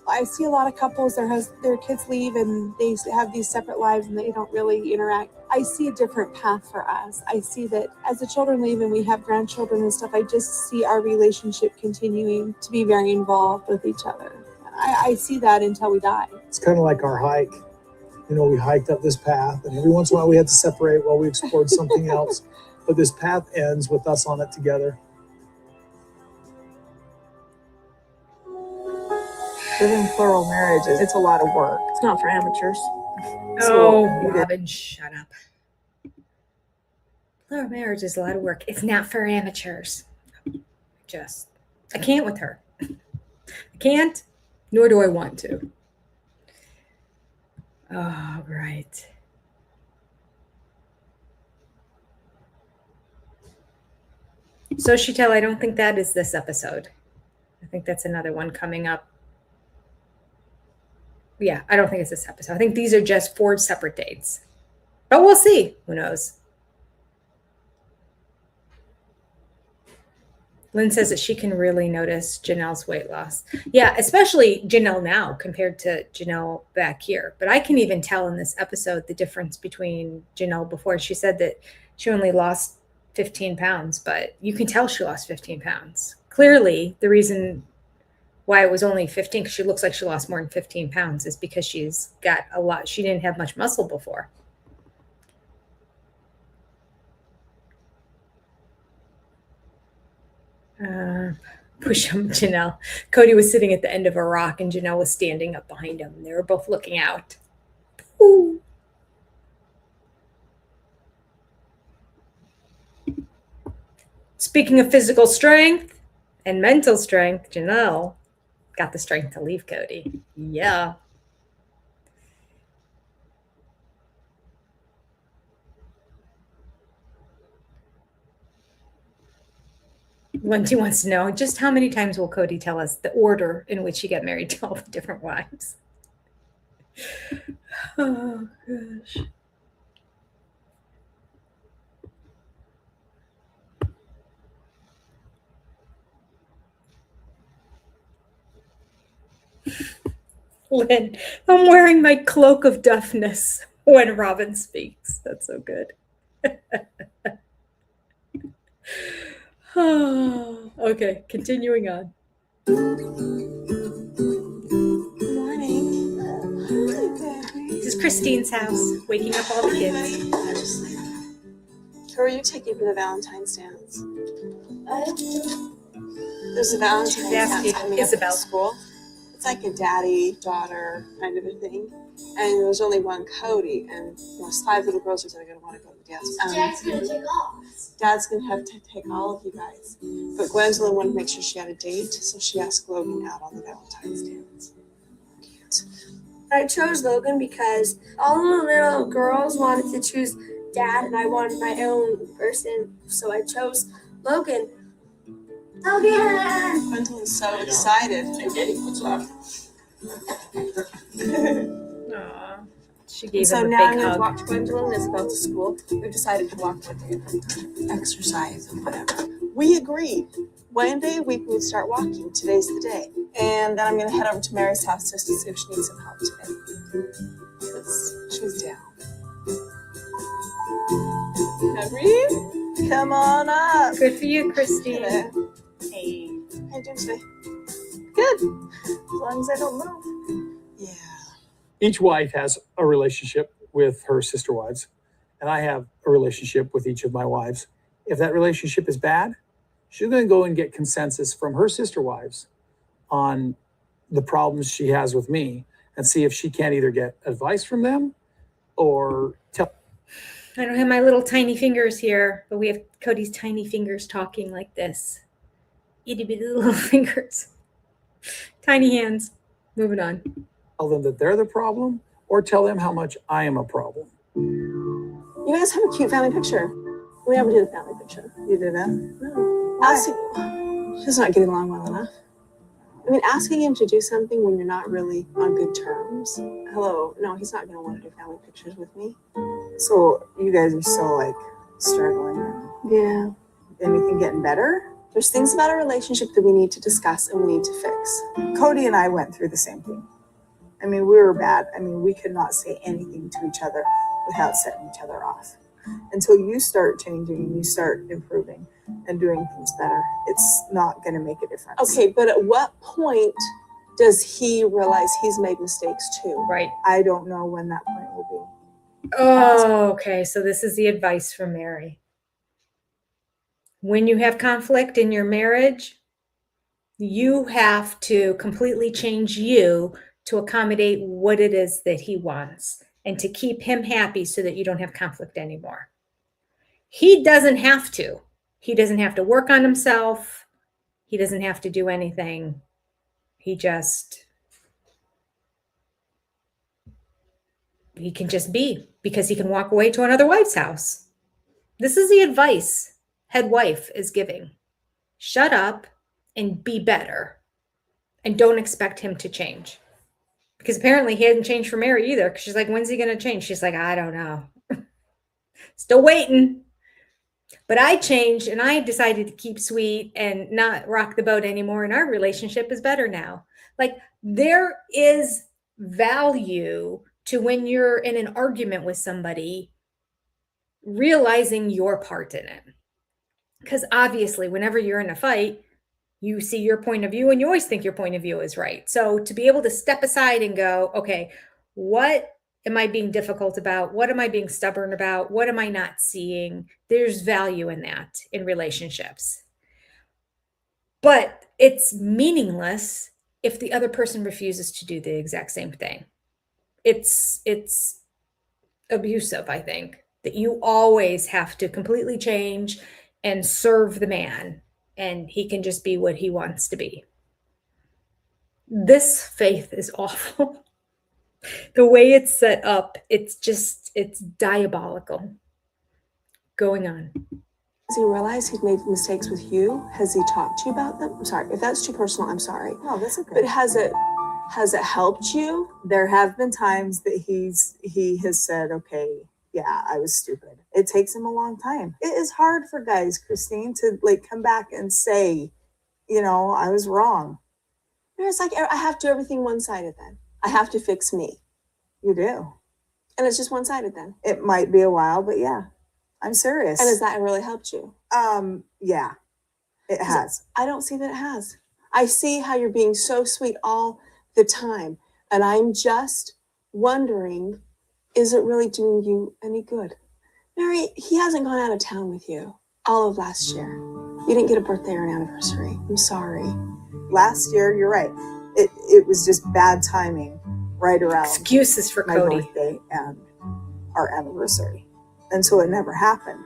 I see a lot of couples, their kids leave and they have these separate lives and they don't really interact. I see a different path for us. I see that as the children leave and we have grandchildren and stuff, I just see our relationship continuing to be very involved with each other. I see that until we die. It's kind of like our hike. You know, we hiked up this path and every once in a while we had to separate while we explored something else. But this path ends with us on it together. Living plural marriages, it's a lot of work. It's not for amateurs. Oh, Robin, shut up. Plural marriage is a lot of work. It's not for amateurs. I can't with her. I can't, nor do I want to. Oh, right. So, Chantel, I don't think that is this episode. I think that's another one coming up. Yeah, I don't think it's this episode. I think these are just 4 separate dates. But we'll see. Who knows? Lynn says that she can really notice Janelle's weight loss. Yeah, especially Janelle now compared to Janelle back here. But I can even tell in this episode the difference between Janelle before. She said that she only lost 15 pounds, but you can tell she lost 15 pounds. Clearly, the reason why it was only 15, because she looks like she lost more than 15 pounds, is because she's got a lot. She didn't have much muscle before. Push him, Janelle. Cody was sitting at the end of a rock and Janelle was standing up behind him. They were both looking out. Ooh. Speaking of physical strength and mental strength, Janelle got the strength to leave Cody. Yeah. Lindsay wants to know just how many times will Cody tell us the order in which he got married to all the different wives? Oh, gosh. Lynn, I'm wearing my cloak of deafness when Robin speaks. That's so good. Oh, okay, continuing on. Good morning. This is Christine's house, waking up all the kids. Who are you taking for the Valentine's dance? There's a Valentine's dance coming up at school. It's like a daddy-daughter kind of a thing. And there's only one Cody, and there's 5 little girls that are going to want to go to the dance. Dad's going to take off. Dad's going to have to take all of you guys. But Gwendolyn wanted to make sure she had a date, so she asked Logan out on the Valentine's dance. I chose Logan because all the little girls wanted to choose Dad, and I wanted my own person, so I chose Logan. Logan! Gwendolyn's so excited. What's up? Aww. She gave So him a now I'm big going to hug. walk Gwendolyn and Isabel to school. We've decided to walk with you, exercise and whatever. We agreed. One day a week we would start walking. Today's the day. And then I'm going to head over to Mary's house just to see if she needs some help today. Because she's down. Henry, come on up. Good for you, Christine. Hey. How you doing today? Good. As long as I don't move. Yeah. Each wife has a relationship with her sister wives, and I have a relationship with each of my wives. If that relationship is bad, she's going to go and get consensus from her sister wives on the problems she has with me and see if she can't either get advice from them or tell. I don't have my little tiny fingers here, but we have Cody's tiny fingers talking like this. Itty bitty little fingers. Tiny hands. Moving on. Tell them that they're the problem or tell them how much I am a problem. You guys have a cute family picture. We never did a family picture. You didn't? No. She's not getting along well enough. I mean, asking him to do something when you're not really on good terms. Hello. No, he's not going to want to do family pictures with me. So you guys are still like struggling. Yeah. Anything getting better? There's things about our relationship that we need to discuss and we need to fix. Cody and I went through the same thing. I mean, we were bad. I mean, we could not say anything to each other without setting each other off. Until you start changing and you start improving and doing things better, it's not going to make a difference. Okay, but at what point does he realize he's made mistakes too? Right. I don't know when that point will be. Oh, okay. So this is the advice from Mary. When you have conflict in your marriage, you have to completely change you to accommodate what it is that he wants and to keep him happy so that you don't have conflict anymore. He doesn't have to. He doesn't have to work on himself. He doesn't have to do anything. He can just be, because he can walk away to another wife's house. This is the advice head wife is giving. Shut up and be better. And don't expect him to change. Because apparently he hadn't changed for Mary either. Because she's like, when's he going to change? She's like, I don't know. Still waiting. But I changed and I decided to keep sweet and not rock the boat anymore. And our relationship is better now. Like, there is value to when you're in an argument with somebody, realizing your part in it. Because obviously, whenever you're in a fight, you see your point of view and you always think your point of view is right. So to be able to step aside and go, okay, what am I being difficult about? What am I being stubborn about? What am I not seeing? There's value in that in relationships. But it's meaningless if the other person refuses to do the exact same thing. It's abusive, I think, that you always have to completely change and serve the man, and he can just be what he wants to be. This faith is awful. The way it's set up, it's diabolical. Going on. Does he realize he's made mistakes with you? Has he talked to you about them? I'm sorry. If that's too personal, I'm sorry. No, that's okay. But has it helped you? There have been times that he has said, okay, yeah, I was stupid. It takes him a long time. It is hard for guys, Christine, to like come back and say, you know, I was wrong. It's like I have to do everything one-sided then. I have to fix me. You do. And it's just one-sided then. It might be a while, but yeah, I'm serious. And has that really helped you? Yeah, it has. I don't see that it has. I see how you're being so sweet all the time. And I'm just wondering, is it really doing you any good? Mary, he hasn't gone out of town with you all of last year. You didn't get a birthday or an anniversary. I'm sorry. Last year, you're right. It was just bad timing right around excuses for my Cody birthday and our anniversary. And so it never happened.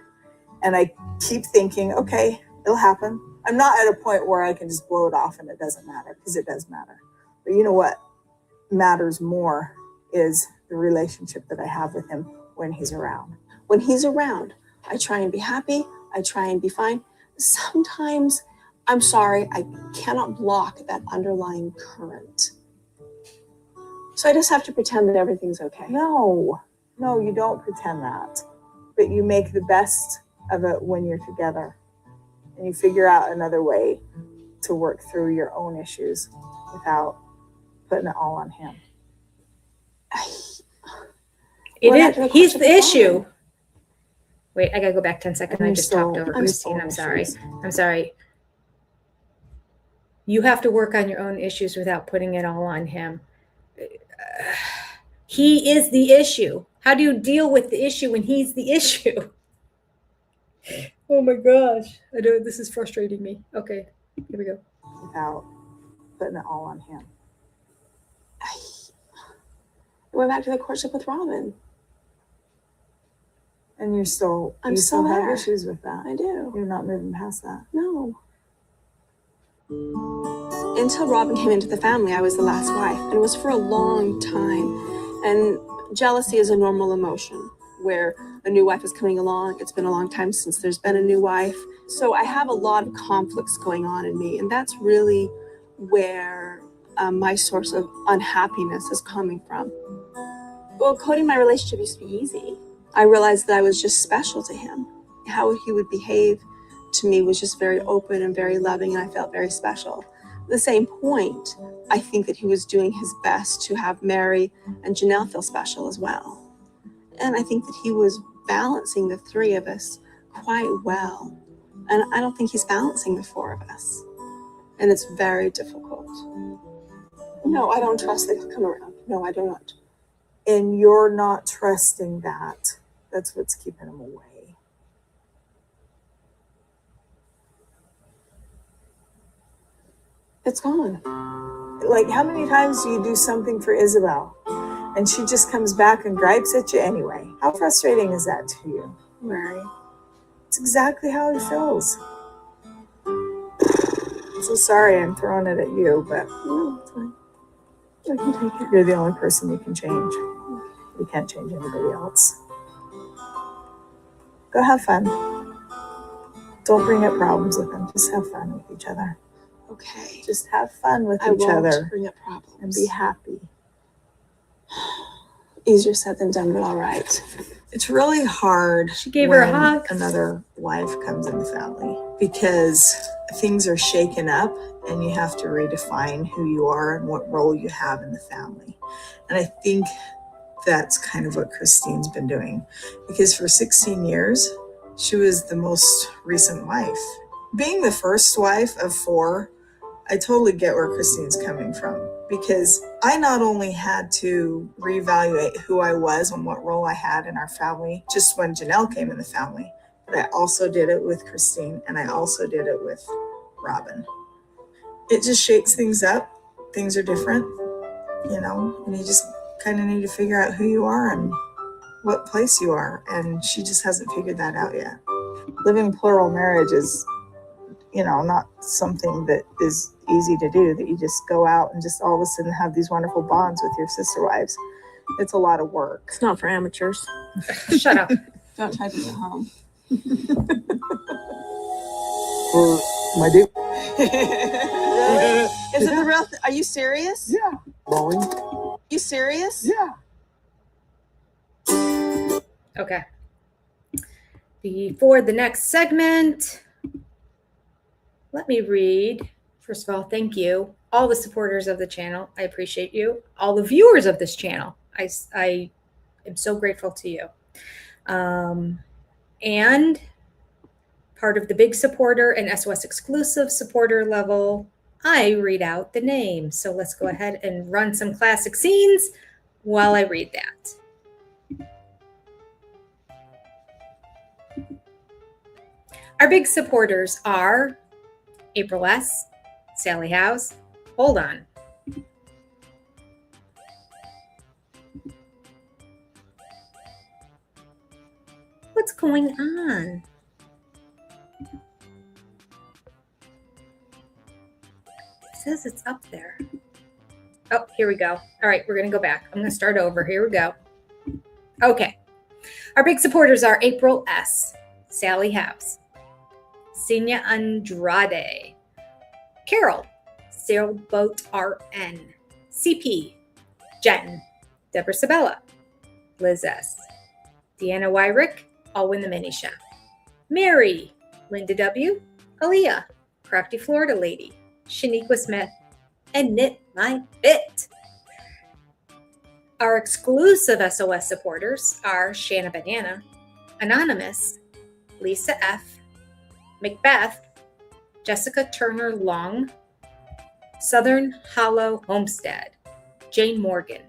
And I keep thinking, okay, it'll happen. I'm not at a point where I can just blow it off and it doesn't matter, because it does matter. But you know what matters more is the relationship that I have with him when he's around. When he's around, I try and be happy. I try and be fine. Sometimes, I'm sorry, I cannot block that underlying current. So I just have to pretend that everything's okay. No, you don't pretend that. But you make the best of it when you're together. And you figure out another way to work through your own issues without putting it all on him. He's the issue. Wait, I gotta go back 10 seconds. I just talked over Christine. I'm sorry. You have to work on your own issues without putting it all on him. He is the issue. How do you deal with the issue when he's the issue? Oh my gosh. I know this is frustrating me. Okay, here we go. Without putting it all on him. I went back to the courtship with Robin. And you still have issues with that. I do. You're not moving past that. No. Until Robin came into the family, I was the last wife, and it was for a long time. And jealousy is a normal emotion where a new wife is coming along. It's been a long time since there's been a new wife. So I have a lot of conflicts going on in me, and that's really where my source of unhappiness is coming from. Well, Cody, my relationship used to be easy. I realized that I was just special to him. How he would behave to me was just very open and very loving, and I felt very special. At the same point, I think that he was doing his best to have Mary and Janelle feel special as well. And I think that he was balancing the three of us quite well. And I don't think he's balancing the four of us. And it's very difficult. No, I don't trust that he'll come around. No, I do not. And you're not trusting that. That's what's keeping him away. It's gone. Like, how many times do you do something for Isabel and she just comes back and gripes at you anyway? How frustrating is that to you, Mary? It's exactly how he feels. I'm so sorry I'm throwing it at you, but no, it's fine. I can take it. You're the only person you can change. You can't change anybody else. Go have fun. Don't bring up problems with them. Just have fun with each other. Okay. Just have fun with each won't other. Bring up problems. And be happy. Easier said than done, but all right. It's really hard. She gave her a hug. Another wife comes in the family because things are shaken up and you have to redefine who you are and what role you have in the family. And I think that's kind of what Christine's been doing, because for 16 years, she was the most recent wife. Being the first wife of 4, I totally get where Christine's coming from, because I not only had to reevaluate who I was and what role I had in our family just when Janelle came in the family, but I also did it with Christine, and I also did it with Robin. It just shakes things up. Things are different, and you just kind of need to figure out who you are and what place you are, and she just hasn't figured that out yet. Living plural marriage is not something that is easy to do, that you just go out and just all of a sudden have these wonderful bonds with your sister wives. It's a lot of work. It's not for amateurs. Shut up. Don't try to get home. for my date. Really? Is it the real? Are you serious? Yeah. Blowing. You serious? Yeah. Okay. Before the next segment, let me read. First of all, thank you. All the supporters of the channel. I appreciate you. All the viewers of this channel. I am so grateful to you. And part of the big supporter and SOS exclusive supporter level, I read out the names. So let's go ahead and run some classic scenes while I read that. Our big supporters are April S., Sally House. Hold on. What's going on? It says it's up there. Oh, here we go. All right, we're going to go back. I'm going to start over. Here we go. Okay. Our big supporters are April S., Sally House, Senia Andrade, Carol, Sailboat RN, CP, Jen, Deborah Sabella, Liz S., Deanna Wyrick, I'll Win the Mini Shop, Mary, Linda W., Aaliyah, Crafty Florida Lady, Shaniqua Smith, and Knit My Fit. Our exclusive SOS supporters are Shanna Banana, Anonymous, Lisa F., Macbeth, Jessica Turner Long, Southern Hollow Homestead, Jane Morgan,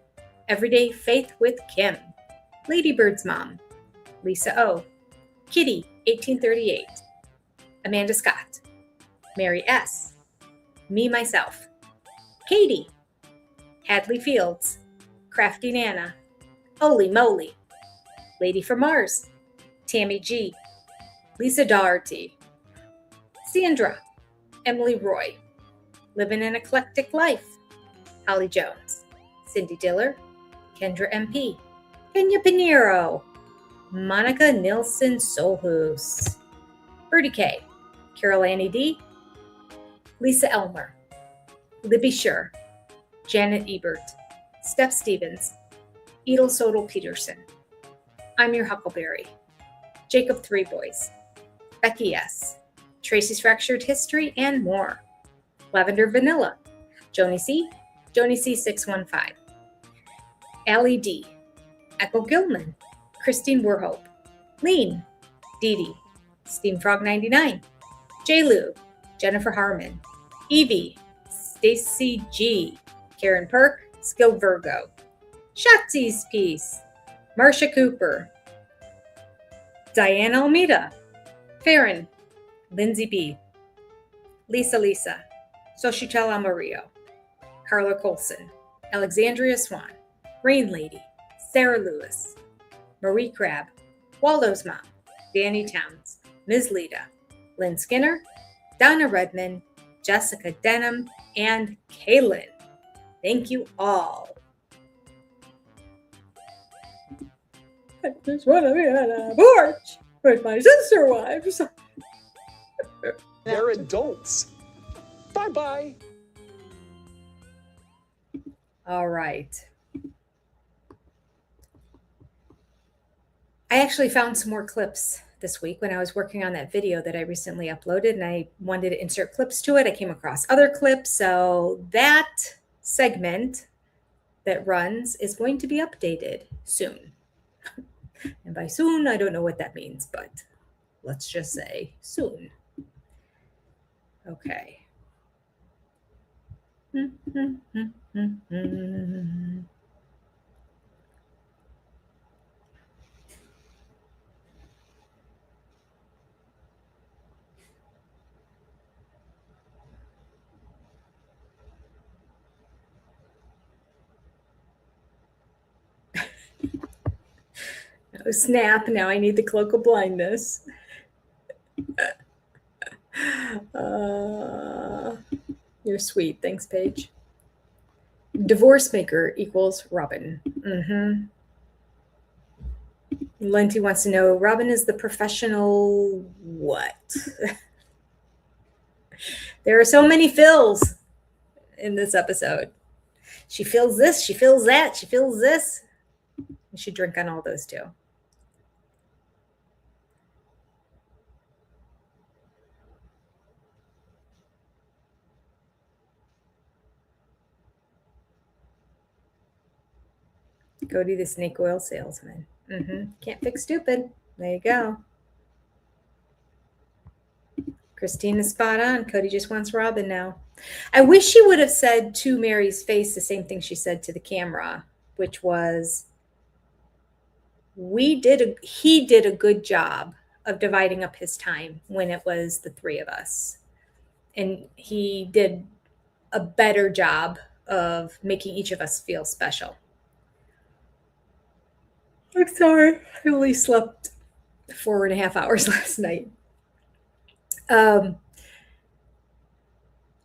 Everyday Faith with Kim, Ladybird's Mom, Lisa O., Kitty 1838, Amanda Scott, Mary S., Me Myself, Katie, Hadley Fields, Crafty Nana, Holy Moly, Lady from Mars, Tammy G., Lisa Doherty, Sandra, Emily Roy, Living an Eclectic Life, Holly Jones, Cindy Diller, Kendra MP, Kenya Pinheiro, Monica Nilsson Solhus, Birdie K, Carol Annie D, Lisa Elmer, Libby Scher, Janet Ebert, Steph Stevens, Edel Sodal Peterson, I'm Your Huckleberry, Jacob Three Boys, Becky S., Tracy's Fractured History, and more. Lavender Vanilla, Joni C., Joni C615, Allie D., Echo Gilman, Christine Werhope, Lean, Dee Dee, Steamfrog 99, J. Lou, Jennifer Harmon, Evie, Stacy G., Karen Perk, Skill Virgo, Shotzi's Piece, Marsha Cooper, Diane Almeida, Farron, Lindsay B., Lisa, Xochitl Amarillo, Carla Colson, Alexandria Swan, Rain Lady, Sarah Lewis, Marie Crabb, Waldo's Mom, Danny Towns, Ms. Lita, Lynn Skinner, Donna Redman, Jessica Denham, and Kaylin. Thank you all. I just want to be on a porch with my sister wives. They're adults. Bye-bye. All right. I actually found some more clips this week when I was working on that video that I recently uploaded, and I wanted to insert clips to it. I came across other clips, so that segment that runs is going to be updated soon. And by soon, I don't know what that means, but let's just say soon. Okay. Oh, snap. Now I need the cloak of blindness. You're sweet. Thanks, Paige. Divorce maker equals Robin. Lenty wants to know, Robin is the professional what? There are so many fills in this episode. She feels this, she feels that, she feels this. You should drink on all those too. Cody, the snake oil salesman. Can't fix stupid. There you go. Christine is spot on. Cody just wants Robin now. I wish she would have said to Mary's face the same thing she said to the camera, which was, he did a good job of dividing up his time when it was the three of us. And he did a better job of making each of us feel special. I'm sorry. I only slept 4.5 hours last night. And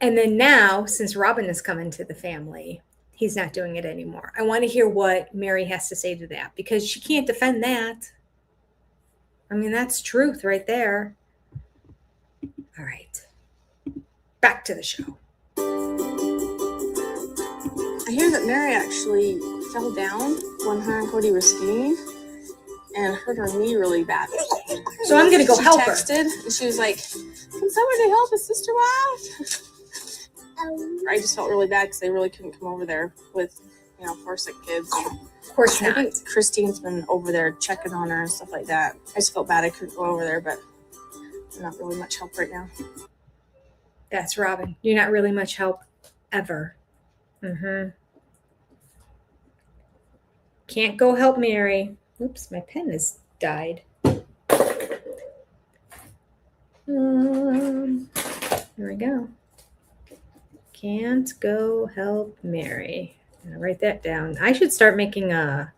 then now, since Robin has come into the family, he's not doing it anymore. I want to hear what Mary has to say to that, because she can't defend that. I mean, that's truth right there. All right. Back to the show. I hear that Mary actually fell down when her and Cody were skiing and hurt her knee really bad. So I'm going to go help her. She texted and she was like, can somebody help a sister wife? I just felt really bad because they really couldn't come over there with, 4 sick kids. Of course not. I think Christine's been over there checking on her and stuff like that. I just felt bad I couldn't go over there, but I'm not really much help right now. That's Robin. You're not really much help ever. Can't go help Mary. Oops, my pen has died. Here we go. Can't go help Mary. I'm gonna write that down. I should start making a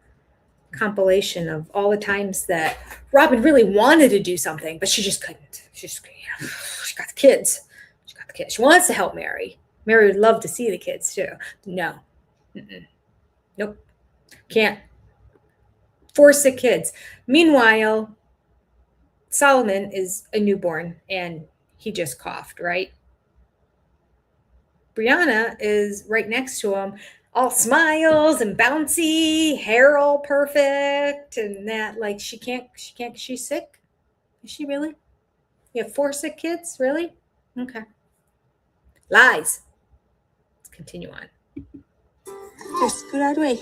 compilation of all the times that Robin really wanted to do something, but she just couldn't. She got the kids. She wants to help Mary. Mary would love to see the kids too. No. Nope. Can't. 4 sick kids. Meanwhile, Solomon is a newborn and he just coughed, right? Brianna is right next to him, all smiles and bouncy, hair all perfect, and that, like, she's sick. Is she really? You have 4 sick kids? Really? Okay. Lies. Let's continue on. Yes, good out of the way.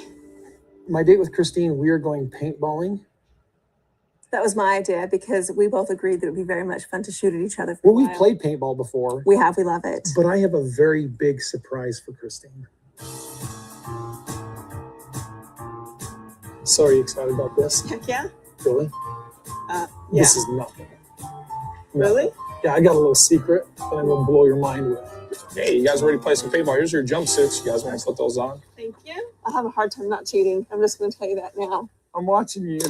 My date with Christine, we are going paintballing. That was my idea because we both agreed that it would be very much fun to shoot at each other. Well, we've played paintball before. We have. We love it. But I have a very big surprise for Christine. So are you excited about this? Heck yeah. Really? Yeah. This is nothing. Really? Yeah, I got a little secret that I'm going to blow your mind with. Hey, you guys ready to play some paintball? Here's your jumpsuits. You guys want to put those on? Thank you. I'll have a hard time not cheating. I'm just going to tell you that now. I'm watching you.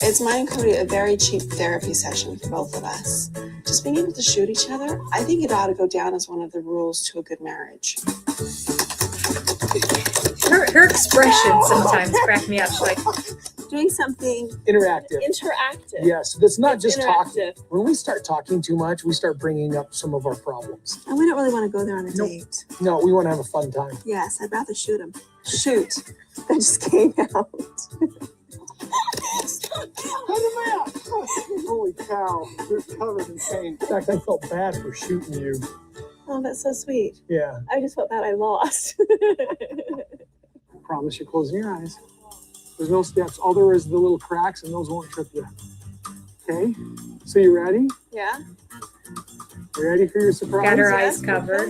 It's mine and Cody a very cheap therapy session for both of us. Just being able to shoot each other, I think it ought to go down as one of the rules to a good marriage. Her expressions sometimes crack me up. She's like, doing something interactive. Yes, that's not just talking. When we start talking too much, we start bringing up some of our problems. And we don't really want to go there on a date. No, we want to have a fun time. Yes, I'd rather shoot him. Shoot. That just came out. Holy cow, you're covered in paint. In fact, I felt bad for shooting you. Oh, that's so sweet. Yeah. I just felt bad I lost. I promise you're closing your eyes. There's no steps. All there is the little cracks, and those won't trip you. Okay? So you ready? Yeah. You ready for your surprise? Got her eyes covered.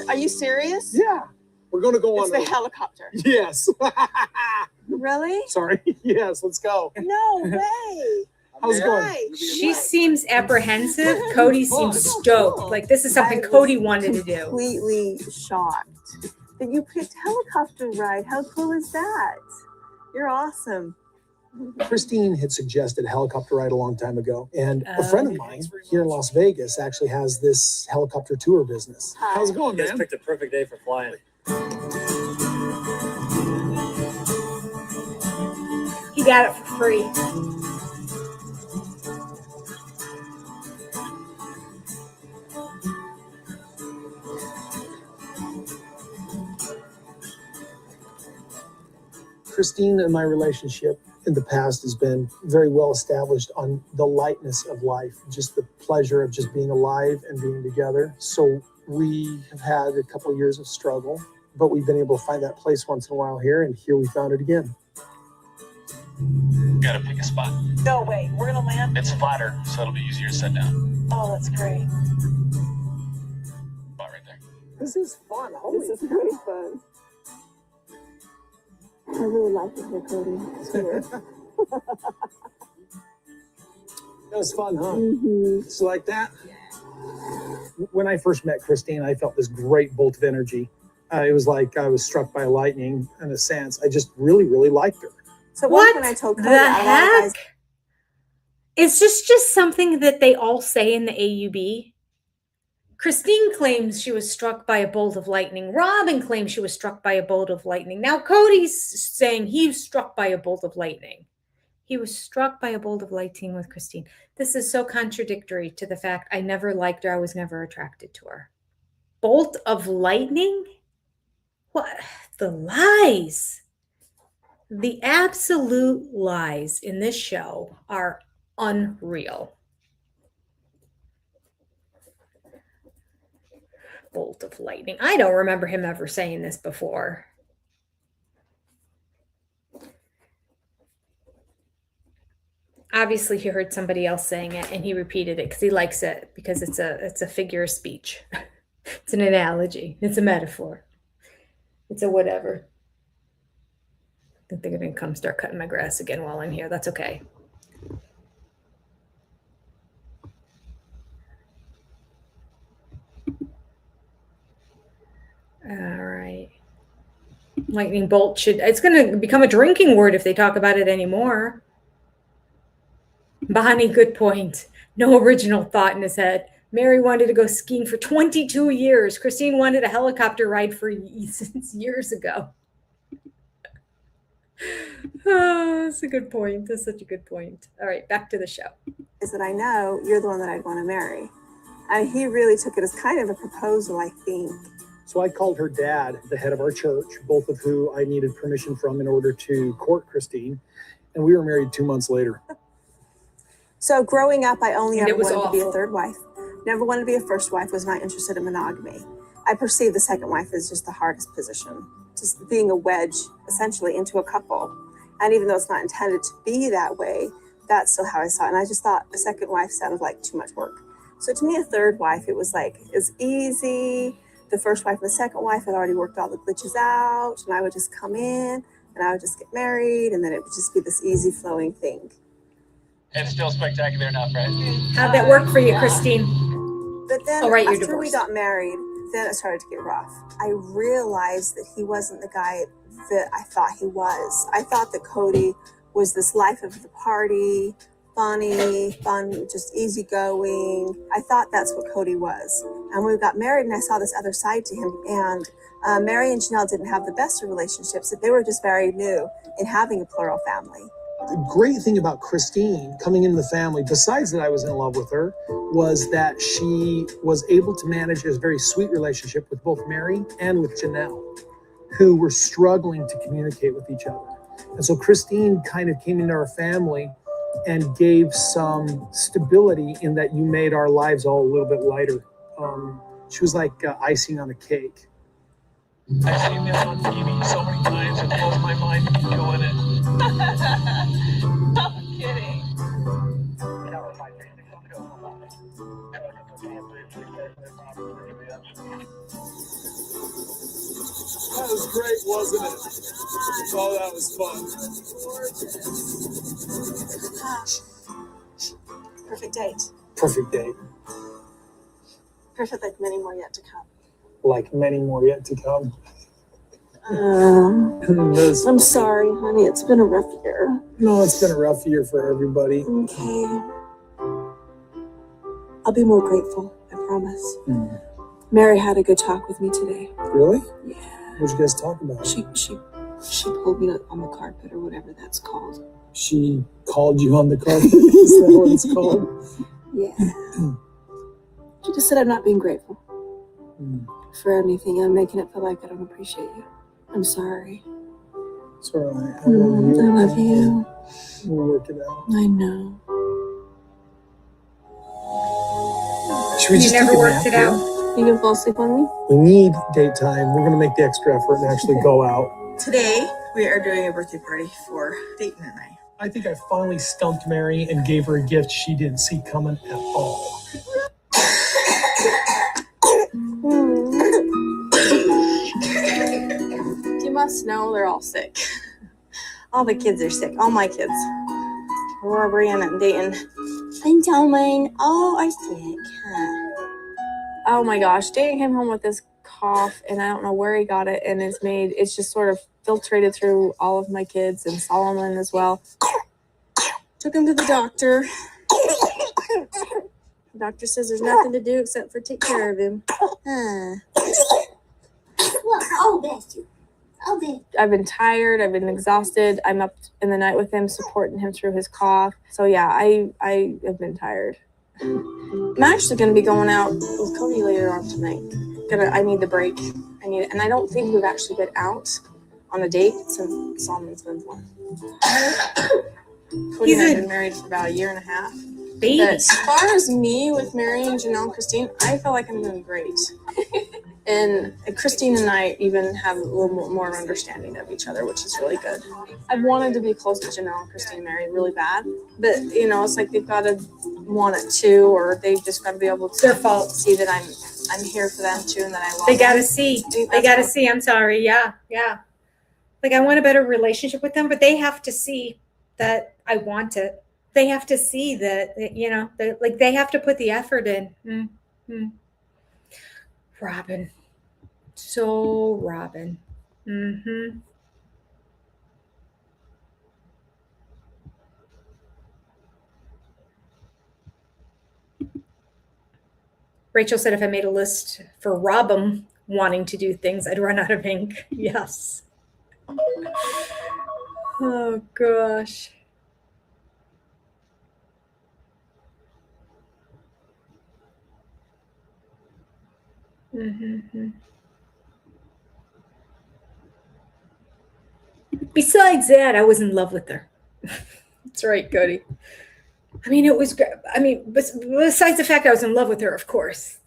Are you serious? Yeah. We're going to go on the helicopter. Yes. Really? Sorry. Yes, let's go. No way. How's it going? she seems apprehensive. Cody seems stoked. Like, this is something Cody wanted to do. Completely shocked that you picked helicopter ride. How cool is that? You're awesome. Christine had suggested a helicopter ride a long time ago, and a friend of mine here in Las Vegas actually has this helicopter tour business. Hi. How's it going, You guys man? picked a perfect day for flying. He got it for free. Christine and my relationship in the past has been very well established on the lightness of life, just the pleasure of just being alive and being together. So we have had a couple of years of struggle, but we've been able to find that place once in a while here, and here we found it again. Gotta pick a spot. No way, we're gonna land. It's flatter, so it'll be easier to set down. Oh, that's great. Spot right there. This is fun. This is really fun. I really like it here, Cody. It's weird. That was fun, huh? Mm-hmm. So like that? When I first met Christine, I felt this great bolt of energy. It was like I was struck by lightning in a sense. I just really, really liked her. So What when I told Cody, the I heck? guys, Is this just something that they all say in the AUB? Christine claims she was struck by a bolt of lightning. Robin claims she was struck by a bolt of lightning. Now Cody's saying he was struck by a bolt of lightning. He was struck by a bolt of lightning with Christine. This is so contradictory to the fact I never liked her. I was never attracted to her. Bolt of lightning? What? The lies. The absolute lies in this show are unreal. Bolt of lightning. I don't remember him ever saying this before. Obviously, he heard somebody else saying it and he repeated it because he likes it, because it's a figure of speech. It's an analogy. It's a metaphor. It's a whatever. I think they're going to come start cutting my grass again while I'm here. That's okay. All right. Lightning bolt it's going to become a drinking word if they talk about it anymore. Bonnie, good point. No original thought in his head. Mary wanted to go skiing for 22 years. Christine wanted a helicopter ride since years ago. Oh, that's a good point. That's such a good point. All right, back to the show. is that I know you're the one that I'd want to marry. And he really took it as kind of a proposal, I think. So I called her dad, the head of our church, both of who I needed permission from in order to court Christine. And we were married 2 months later. So growing up, I only And ever it was wanted to be a awful. third wife. Never wanted to be a first wife, was not interested in monogamy. I perceive the second wife as just the hardest position, just being a wedge, essentially, into a couple. And even though it's not intended to be that way, that's still how I saw it. And I just thought a second wife sounded like too much work. So to me, a third wife, it was like, it's easy. The first wife and the second wife had already worked all the glitches out, and I would just come in and I would just get married, and then it would just be this easy flowing thing. And still spectacular enough, right? How'd that work for you, Christine? But then Oh, right, you're after we divorced. got married, then it started to get rough. I realized that he wasn't the guy that I thought he was. I thought that Cody was this life of the party, funny, fun, just easygoing. I thought that's what Cody was. And when we got married and I saw this other side to him, and Mary and Janelle didn't have the best of relationships, that they were just very new in having a plural family. The great thing about Christine coming into the family, besides that I was in love with her, was that she was able to manage a very sweet relationship with both Mary and with Janelle, who were struggling to communicate with each other. And so Christine kind of came into our family and gave some stability in that you made our lives all a little bit lighter. She was like icing on a cake. I've seen this on TV so many times, it blows my mind to keep doing it. I'm kidding. That was great, wasn't it? Oh, that was fun. Perfect date. Perfect date. Perfect like many more yet to come. Like many more yet to come. I'm sorry, honey. It's been a rough year. No, it's been a rough year for everybody. Okay. I'll be more grateful, I promise. Mm. Mary had a good talk with me today. Really? Yeah. What'd you guys talk about? She pulled me on the carpet or whatever that's called. She called you on the carpet? Is that what it's called? Yeah. She just said I'm not being grateful for anything. I'm making it feel like I don't appreciate you. I'm sorry. It's all right. I love you. I love you. We'll work it out. I know. Should we just never take a worked nap it here? out. You can fall asleep on me? We need date time. We're going to make the extra effort and actually go out. Today, we are doing a birthday party for Dayton and I. I think I finally stumped Mary and gave her a gift she didn't see coming at all. You must know they're all sick. All the kids are sick. All my kids. Aurora, Brianna, and Dayton. And Tillman all are sick. Huh? Oh my gosh, Dayton came home with this cough, and I don't know where he got it, and it's just sort of filtrated through all of my kids and Solomon as well. Took him to the doctor. The doctor says there's nothing to do except for take care of him. Huh. Oh, bless you. Oh, bless you. I've been tired. I've been exhausted. I'm up in the night with him, supporting him through his cough. So yeah, I have been tired. I'm actually going to be going out with Cody later on tonight. I need the break. And I don't think we've actually been out on a date since Solomon's been born. Cody and I have been married for about a year and a half. Baby. But as far as me with marrying Janelle and Christine, I feel like I'm doing great. And Christine and I even have a little more understanding of each other, which is really good. I've wanted to be close to Janelle and Christine married really bad, but it's like they've got to want it too, or they've just got to be able to Their fault. see that I'm here for them too, and that I love They got to them. see. They got to see. I'm sorry. Yeah. Like I want a better relationship with them, but they have to see that I want it. They have to see that, they have to put the effort in. Mm-hmm. Robin. So Robin. Mm-hmm. Rachel said if I made a list for Robin wanting to do things, I'd run out of ink. Yes. Oh, gosh. Mm-hmm. Besides that, I was in love with her. That's right, Cody. I mean, it was great. I mean, besides the fact I was in love with her, of course.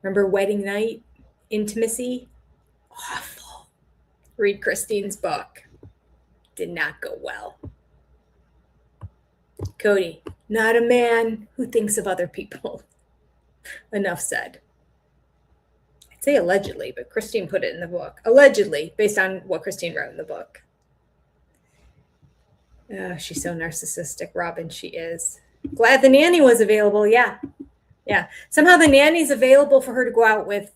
Remember wedding night, intimacy? Awful. Read Christine's book. Did not go well. Cody, not a man who thinks of other people. Enough said. I'd say allegedly, but Christine put it in the book. Allegedly, based on what Christine wrote in the book. Oh, she's so narcissistic, Robin, she is. Glad the nanny was available, yeah. Somehow the nanny's available for her to go out with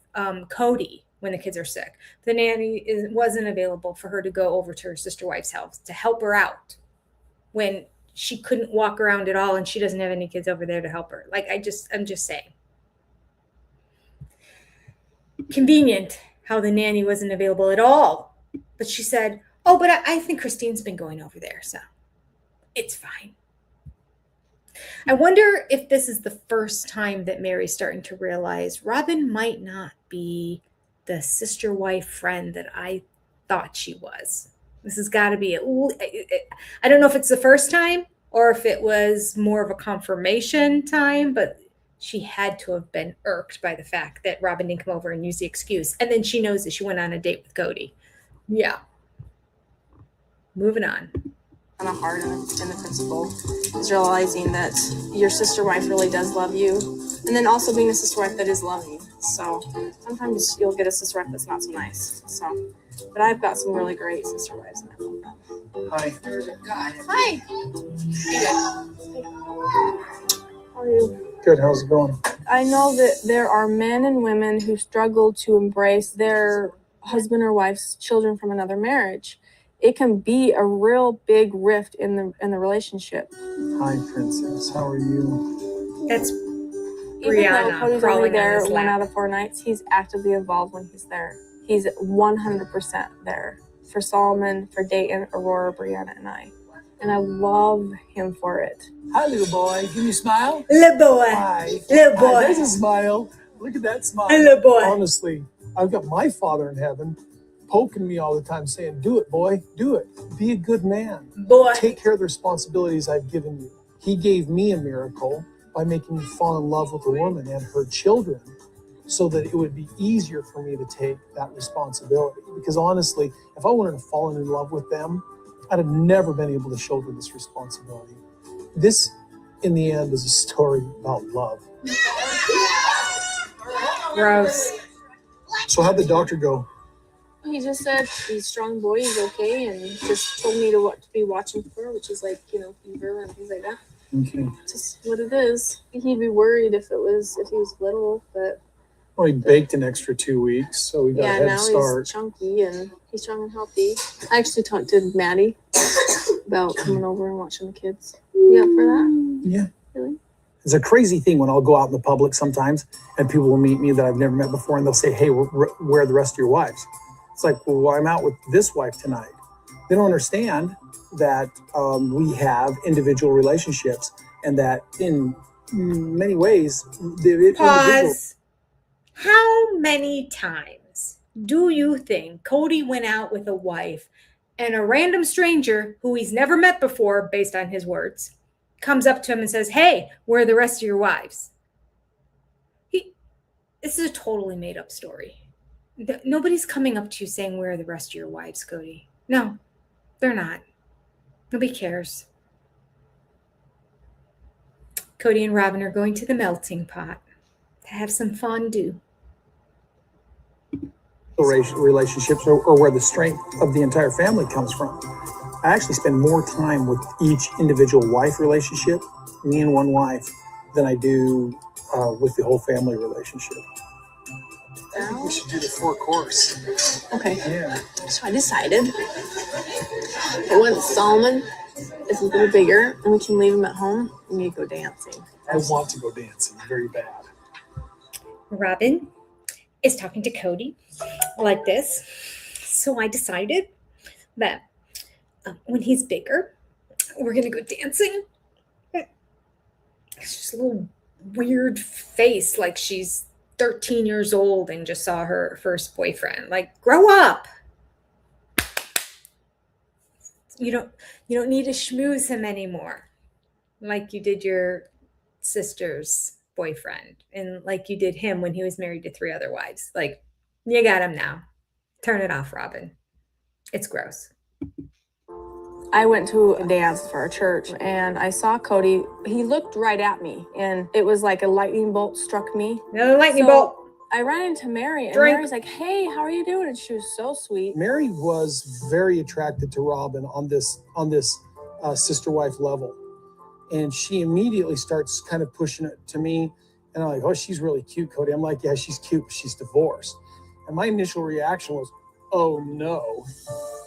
Cody when the kids are sick. The nanny wasn't available for her to go over to her sister wife's house to help her out when she couldn't walk around at all and she doesn't have any kids over there to help her. Like, I'm just saying. Convenient how the nanny wasn't available at all. But she said, oh, but I think Christine's been going over there, so it's fine. I wonder if this is the first time that Mary's starting to realize Robin might not be the sister wife friend that I thought she was. This has got to be, I don't know if it's the first time or if it was more of a confirmation time, but she had to have been irked by the fact that Robin didn't come over and use the excuse. And then she knows that she went on a date with Cody. Yeah. Moving on. Kind of hard in the principle is realizing that your sister wife really does love you, and then also being a sister wife that is loving. So sometimes you'll get a sister wife that's not so nice. So, but I've got some really great sister wives, and I love them. Hi. Hi. How are you? Good. How's it going? I know that there are men and women who struggle to embrace their husband or wife's children from another marriage. It can be a real big rift in the relationship. Hi, princess. How are you? That's Even Brianna though Cody's only there 1 out of 4 nights, he's actively involved when he's there. He's 100% there for Solomon, for Dayton, Aurora, Brianna, and I. And I love him for it. Hi, little boy. Can you smile? Little boy. Hi. Little boy. Hi, there's a smile. Look at that smile. Little boy. Honestly, I've got my father in heaven, poking me all the time saying, do it, boy, do it. Be a good man. Boy. Take care of the responsibilities I've given you. He gave me a miracle by making me fall in love with a woman and her children so that it would be easier for me to take that responsibility. Because honestly, if I wanted to fall in love with them, I'd have never been able to shoulder this responsibility. This, in the end, is a story about love. Gross. So how'd the doctor go? He just said he's a strong boy, he's okay, and just told me to be watching for, which is like, fever and things like that. Okay. Just what it is. He'd be worried if he was little, but Well, he baked an extra 2 weeks, so we got a head now start. he's chunky and he's strong and healthy. I actually talked to Maddie about coming over and watching the kids. You up for that? Yeah. Really? It's a crazy thing when I'll go out in the public sometimes and people will meet me that I've never met before and they'll say, hey, where are the rest of your wives? It's like, well, I'm out with this wife tonight. They don't understand that we have individual relationships and that in many ways, Pause. How many times do you think Cody went out with a wife and a random stranger who he's never met before, based on his words, comes up to him and says, hey, where are the rest of your wives? This is a totally made up story. Nobody's coming up to you saying, where are the rest of your wives, Cody? No, they're not. Nobody cares. Cody and Robin are going to the melting pot to have some fondue. Relationships or where the strength of the entire family comes from. I actually spend more time with each individual wife relationship, me and one wife, than I do with the whole family relationship. I think we should do the 4-course. Okay. Yeah. So I decided that once Solomon is a little bigger and we can leave him at home, we need to go dancing. I want to go dancing very bad. Robin is talking to Cody like this. So I decided that when he's bigger, we're going to go dancing. It's just a little weird face, like she's 13 years old and just saw her first boyfriend. Like, grow up. You don't need to schmooze him anymore, like you did your sister's boyfriend, and like you did him when he was married to 3 other wives. Like, you got him now. Turn it off, Robin. It's gross. I went to a dance for our church and I saw Cody. He looked right at me and it was like a lightning bolt struck me. Another lightning bolt. I ran into Mary and Drink. Mary's like, hey, how are you doing? And she was so sweet. Mary was very attracted to Robin on this sister wife level. And she immediately starts kind of pushing it to me. And I'm like, oh, she's really cute, Cody. I'm like, yeah, she's cute, but she's divorced. And my initial reaction was, oh no.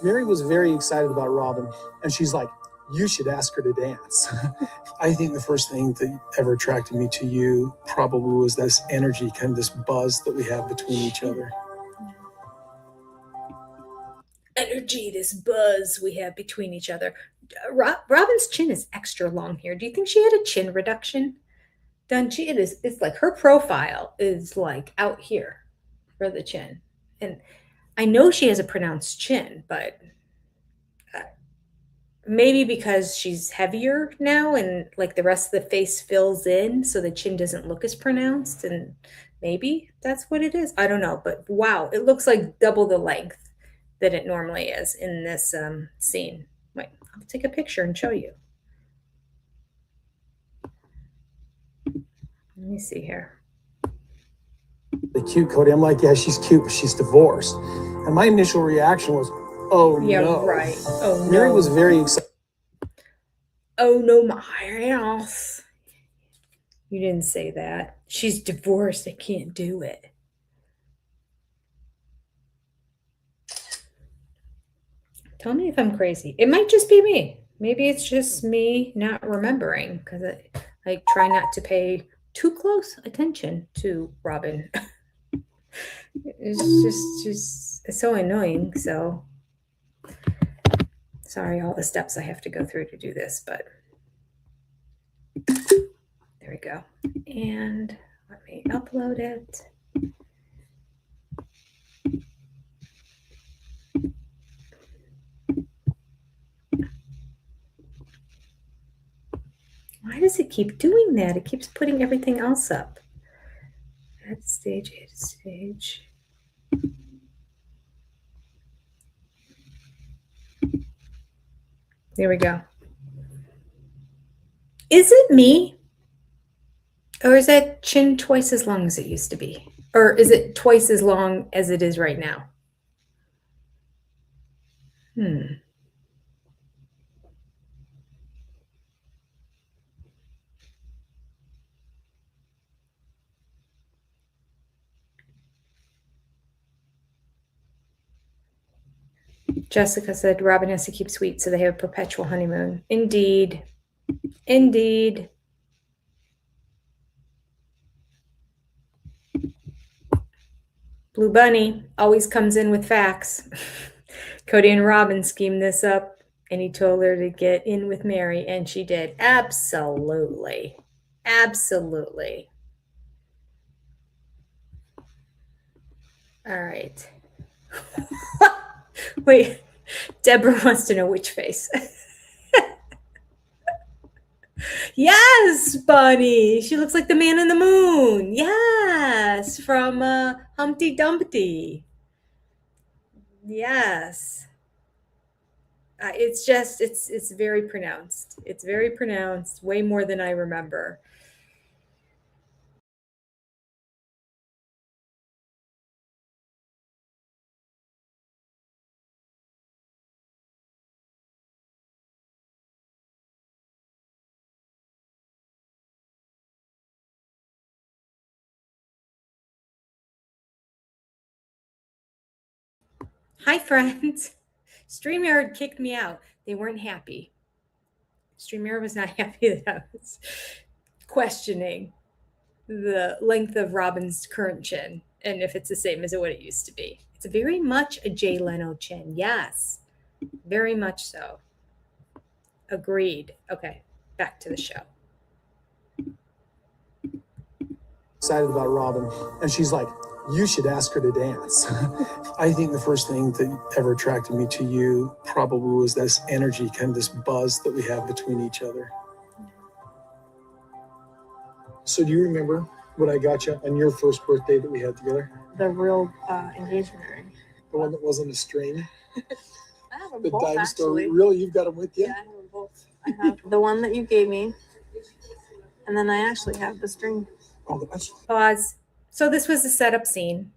Mary was very excited about Robin. And she's like, you should ask her to dance. I think the first thing that ever attracted me to you probably was this energy, kind of this buzz that we have between each other. Energy, this buzz we have between each other. Robin's chin is extra long here. Do you think she had a chin reduction done? It's like her profile is like out here for the chin. And I know she has a pronounced chin, but maybe because she's heavier now and like the rest of the face fills in so the chin doesn't look as pronounced, and maybe that's what it is. I don't know, but wow, it looks like double the length that it normally is in this scene. Wait, I'll take a picture and show you. Let me see here. The cute, Cody. I'm like, yeah, she's cute, but she's divorced. And my initial reaction was, oh yeah, no. Right. Oh no. Mary was very excited. Oh no, my house. You didn't say that. She's divorced. I can't do it. Tell me if I'm crazy. It might just be me. Maybe it's just me not remembering because I try not to pay too close attention to Robin. It's just it's so annoying. So sorry, all the steps I have to go through to do this, but there we go. And let me upload it. does it keep doing that? It keeps putting everything else up. Add stage, add stage. There we go. Is it me? Or is that chin twice as long as it used to be? Or is it twice as long as it is right now? Jessica said Robin has to keep sweet so they have a perpetual honeymoon. Indeed. Indeed. Blue Bunny always comes in with facts. Cody and Robin schemed this up, and he told her to get in with Mary, and she did. Absolutely. Absolutely. All right. Wait, Deborah wants to know which face. Yes, Bunny. She looks like the man in the moon. Yes, from Humpty Dumpty. Yes. It's very pronounced. It's very pronounced, way more than I remember. Hi, friends. StreamYard kicked me out. They weren't happy. StreamYard was not happy that I was questioning the length of Robin's current chin and if it's the same as what it used to be. It's very much a Jay Leno chin. Yes, very much so. Agreed. Okay, back to the show. Excited about Robin, and she's like, you should ask her to dance. I think the first thing that ever attracted me to you probably was this energy, kind of this buzz that we have between each other. So do you remember what I got you on your first birthday that we had together? The real engagement ring. The one that wasn't a string? I have them The both, dinosaur. actually. Really? You've got them with you? Yeah, I have them both. I have the one that you gave me, and then I actually have the string. Pause. So this was a setup scene.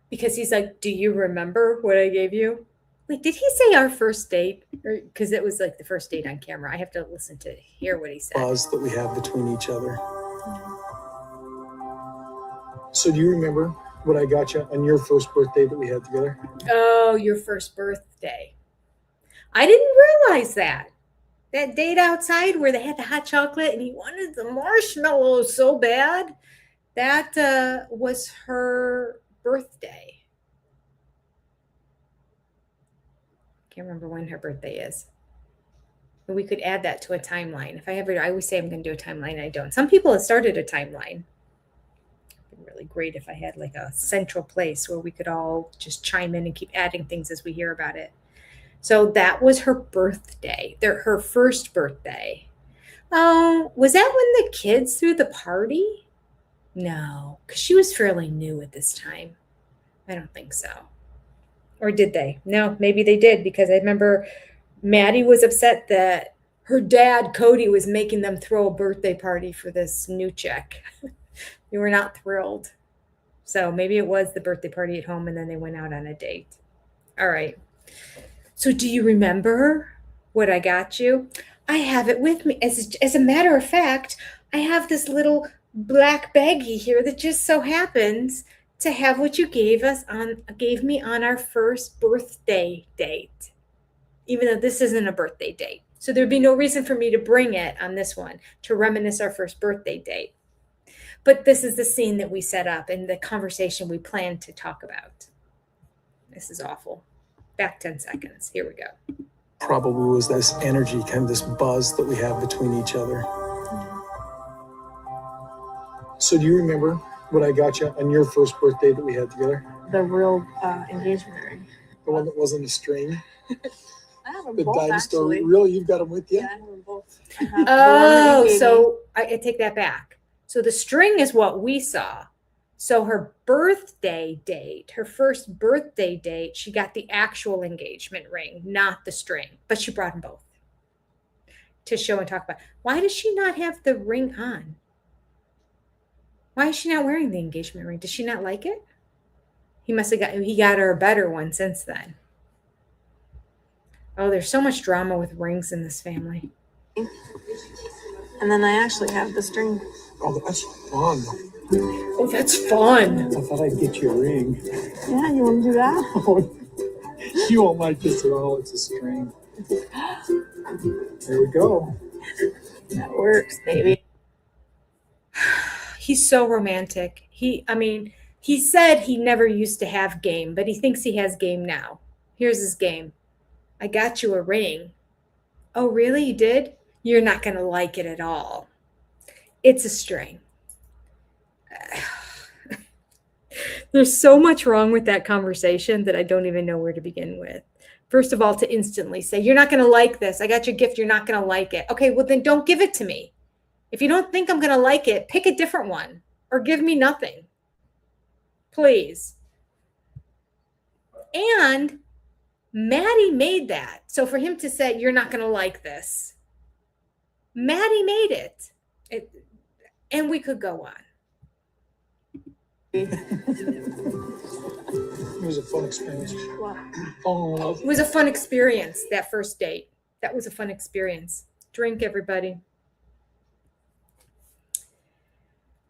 Because he's like, do you remember what I gave you? Wait, did he say our first date? Because it was like the first date on camera. I have to listen to hear what he said. Buzz that we have between each other. So do you remember what I got you on your first birthday that we had together? Oh, your first birthday. I didn't realize that. That date outside where they had the hot chocolate and he wanted the marshmallows so bad. That was her birthday. Can't remember when her birthday is. But we could add that to a timeline. I always say I'm going to do a timeline. I don't. Some people have started a timeline. It'd be really great if I had like a central place where we could all just chime in and keep adding things as we hear about it. So that was her birthday. Her first birthday. Oh, was that when the kids threw the party? No, because she was fairly new at this time. I don't think so. Or did they? No, maybe they did, because I remember Maddie was upset that her dad, Cody, was making them throw a birthday party for this new chick. They were not thrilled. So maybe it was the birthday party at home and then they went out on a date. All right. So do you remember what I got you? I have it with me. As a matter of fact, I have this little black baggie here that just so happens to have what you gave me on our first birthday date, even though this isn't a birthday date. So there'd be no reason for me to bring it on this one to reminisce our first birthday date. But this is the scene that we set up and the conversation we planned to talk about. This is awful. Back 10 seconds. Here we go. Probably was this energy, kind of this buzz that we have between each other. So do you remember what I got you on your first birthday that we had together? The real engagement ring. The one that wasn't a string? I have them The both, dinosaur. actually. Really? You've got them with you? Yeah, I have them both. Oh, so I take that back. So the string is what we saw. So her birthday date, her first birthday date, she got the actual engagement ring, not the string, but she brought them both to show and talk about. Why does she not have the ring on? Why is she not wearing the engagement ring? Does she not like it? He got her a better one since then. Oh, there's so much drama with rings in this family. And then I actually have the string. Oh, that's fun. Oh, that's fun. I thought I'd get you a ring. Yeah, you want to do that? You won't like this at all. It's a string. There we go. That works, baby. He's so romantic. He said he never used to have game, but he thinks he has game now. Here's his game. I got you a ring. Oh, really? You did? You're not going to like it at all. It's a string. There's so much wrong with that conversation that I don't even know where to begin with. First of all, to instantly say, you're not going to like this. I got your gift. You're not going to like it. Okay, well, then don't give it to me. If you don't think I'm going to like it, pick a different one or give me nothing. Please. And Maddie made that. So for him to say, you're not going to like this, Maddie made it. And we could go on. It was a fun experience. What? Oh, It was a fun experience, that first date. That was a fun experience. Drink, everybody.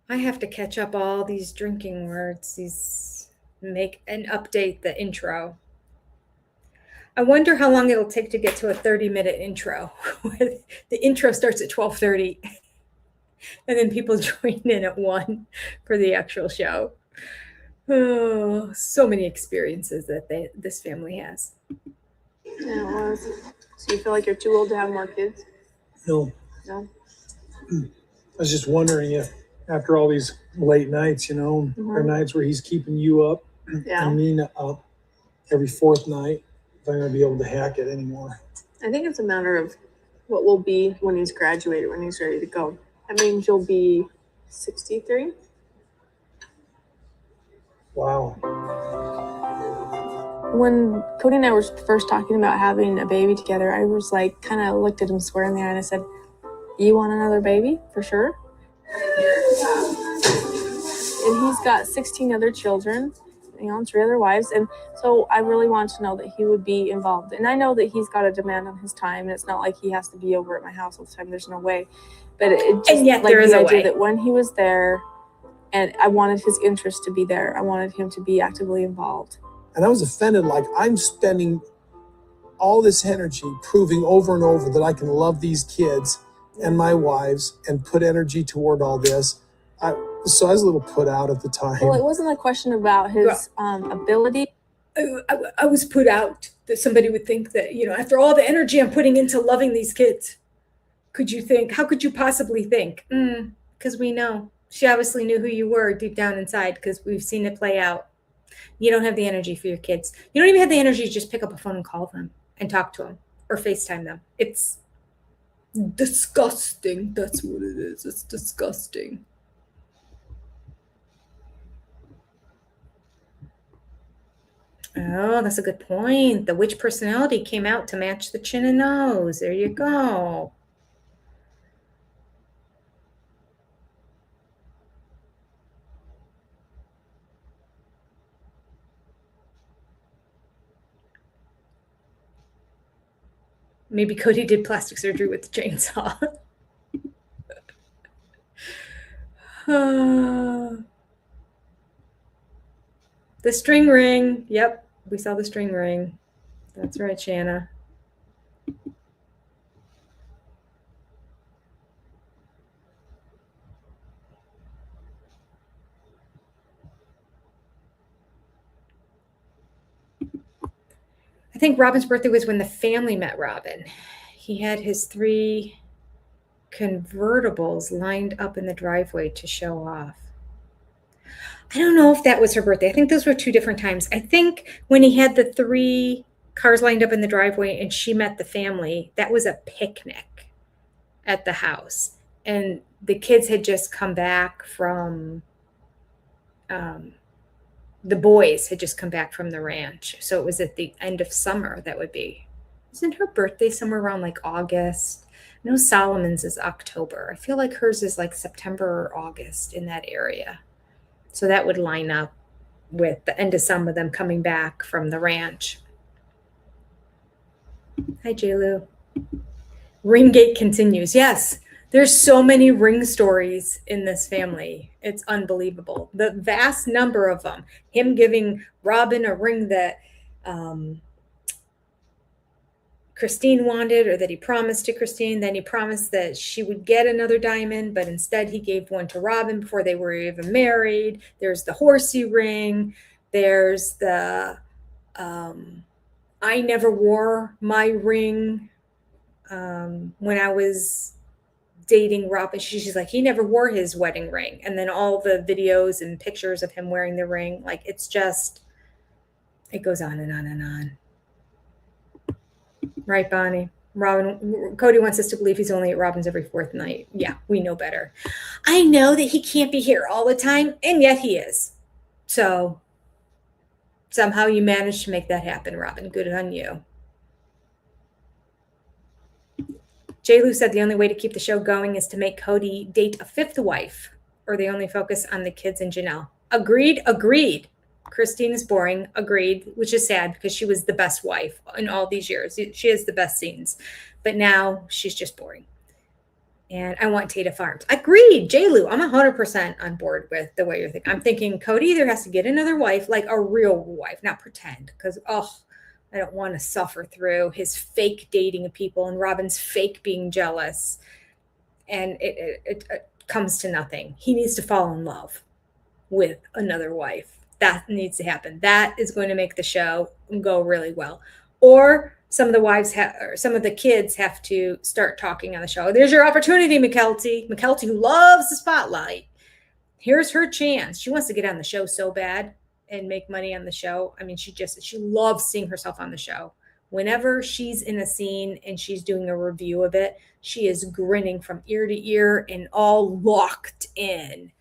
I have to catch up all these drinking words, make and update the intro. I wonder how long it'll take to get to a 30-minute intro. The intro starts at 12:30, and then people join in at 1 for the actual show. Oh, so many experiences that this family has. Yeah, it was. So you feel like you're too old to have more kids? no. No? I was just wondering if after all these late nights, or nights where he's keeping you up Yeah. and me up every fourth night, if I'm going to be able to hack it anymore. I think it's a matter of what will be when he's graduated, when he's ready to go. That means you'll be 63. Wow. When Cody and I were first talking about having a baby together, I was like, kind of looked at him square in the eye and I said, you want another baby for sure? And he's got 16 other children, 3 other wives. And so I really wanted to know that he would be involved. And I know that he's got a demand on his time. And it's not like he has to be over at my house all the time. There's no way. But it just, And yet like, there is the a idea way. that when he was there, and I wanted his interest to be there. I wanted him to be actively involved. And I was offended, like I'm spending all this energy proving over and over that I can love these kids and my wives and put energy toward all this. So I was a little put out at the time. Well, it wasn't a question about his ability. I was put out that somebody would think that, after all the energy I'm putting into loving these kids, how could you possibly think? Because we know. She obviously knew who you were deep down inside because we've seen it play out. You don't have the energy for your kids. You don't even have the energy to just pick up a phone and call them and talk to them or FaceTime them. It's disgusting. That's what it is. It's disgusting. Oh, that's a good point. The witch personality came out to match the chin and nose. There you go. Maybe Cody did plastic surgery with the chainsaw. The string ring. Yep, we saw the string ring. That's right, Shanna. I think Robin's birthday was when the family met Robin. He had his 3 convertibles lined up in the driveway to show off. I don't know if that was her birthday. I think those were 2 different times. I think when he had the 3 cars lined up in the driveway and she met the family, that was a picnic. at the house. And the kids had just come back from, the boys had just come back from the ranch. So it was at the end of summer. That would be, isn't her birthday somewhere around like August? No, Solomon's is October. I feel like hers is like September or August, in that area. So that would line up with the end of summer, them coming back from the ranch. Hi, J-Lu. Ringgate continues. Yes, there's so many ring stories in this family. It's unbelievable. The vast number of them. Him giving Robin a ring that Christine wanted, or that he promised to Christine. Then he promised that she would get another diamond, but instead he gave one to Robin before they were even married. There's the horsey ring. There's the I never wore my ring when I was dating Robin. She's like, he never wore his wedding ring. And then all the videos and pictures of him wearing the ring, like, it's just, it goes on and on and on. Right, Bonnie? Cody wants us to believe he's only at Robin's every fourth night. Yeah, we know better. I know that he can't be here all the time, and yet he is. So somehow you managed to make that happen, Robin. Good on you. J-Lu said the only way to keep the show going is to make Cody date a fifth wife, or they only focus on the kids and Janelle. Agreed. Christine is boring. Agreed, which is sad because she was the best wife in all these years. She has the best scenes, but now she's just boring. And I want Tata Farms. Agreed, J-Lu. I'm 100% on board with the way you're thinking. I'm thinking Cody either has to get another wife, like a real wife, not pretend, because, I don't want to suffer through his fake dating of people and Robin's fake being jealous. And it comes to nothing. He needs to fall in love with another wife. That needs to happen. That is going to make the show go really well. Or some of the wives or some of the kids have to start talking on the show. There's your opportunity, McKelty. McKelty, who loves the spotlight. Here's her chance. She wants to get on the show so bad and make money on the show. I mean, she loves seeing herself on the show. Whenever she's in a scene and she's doing a review of it, she is grinning from ear to ear and all locked in,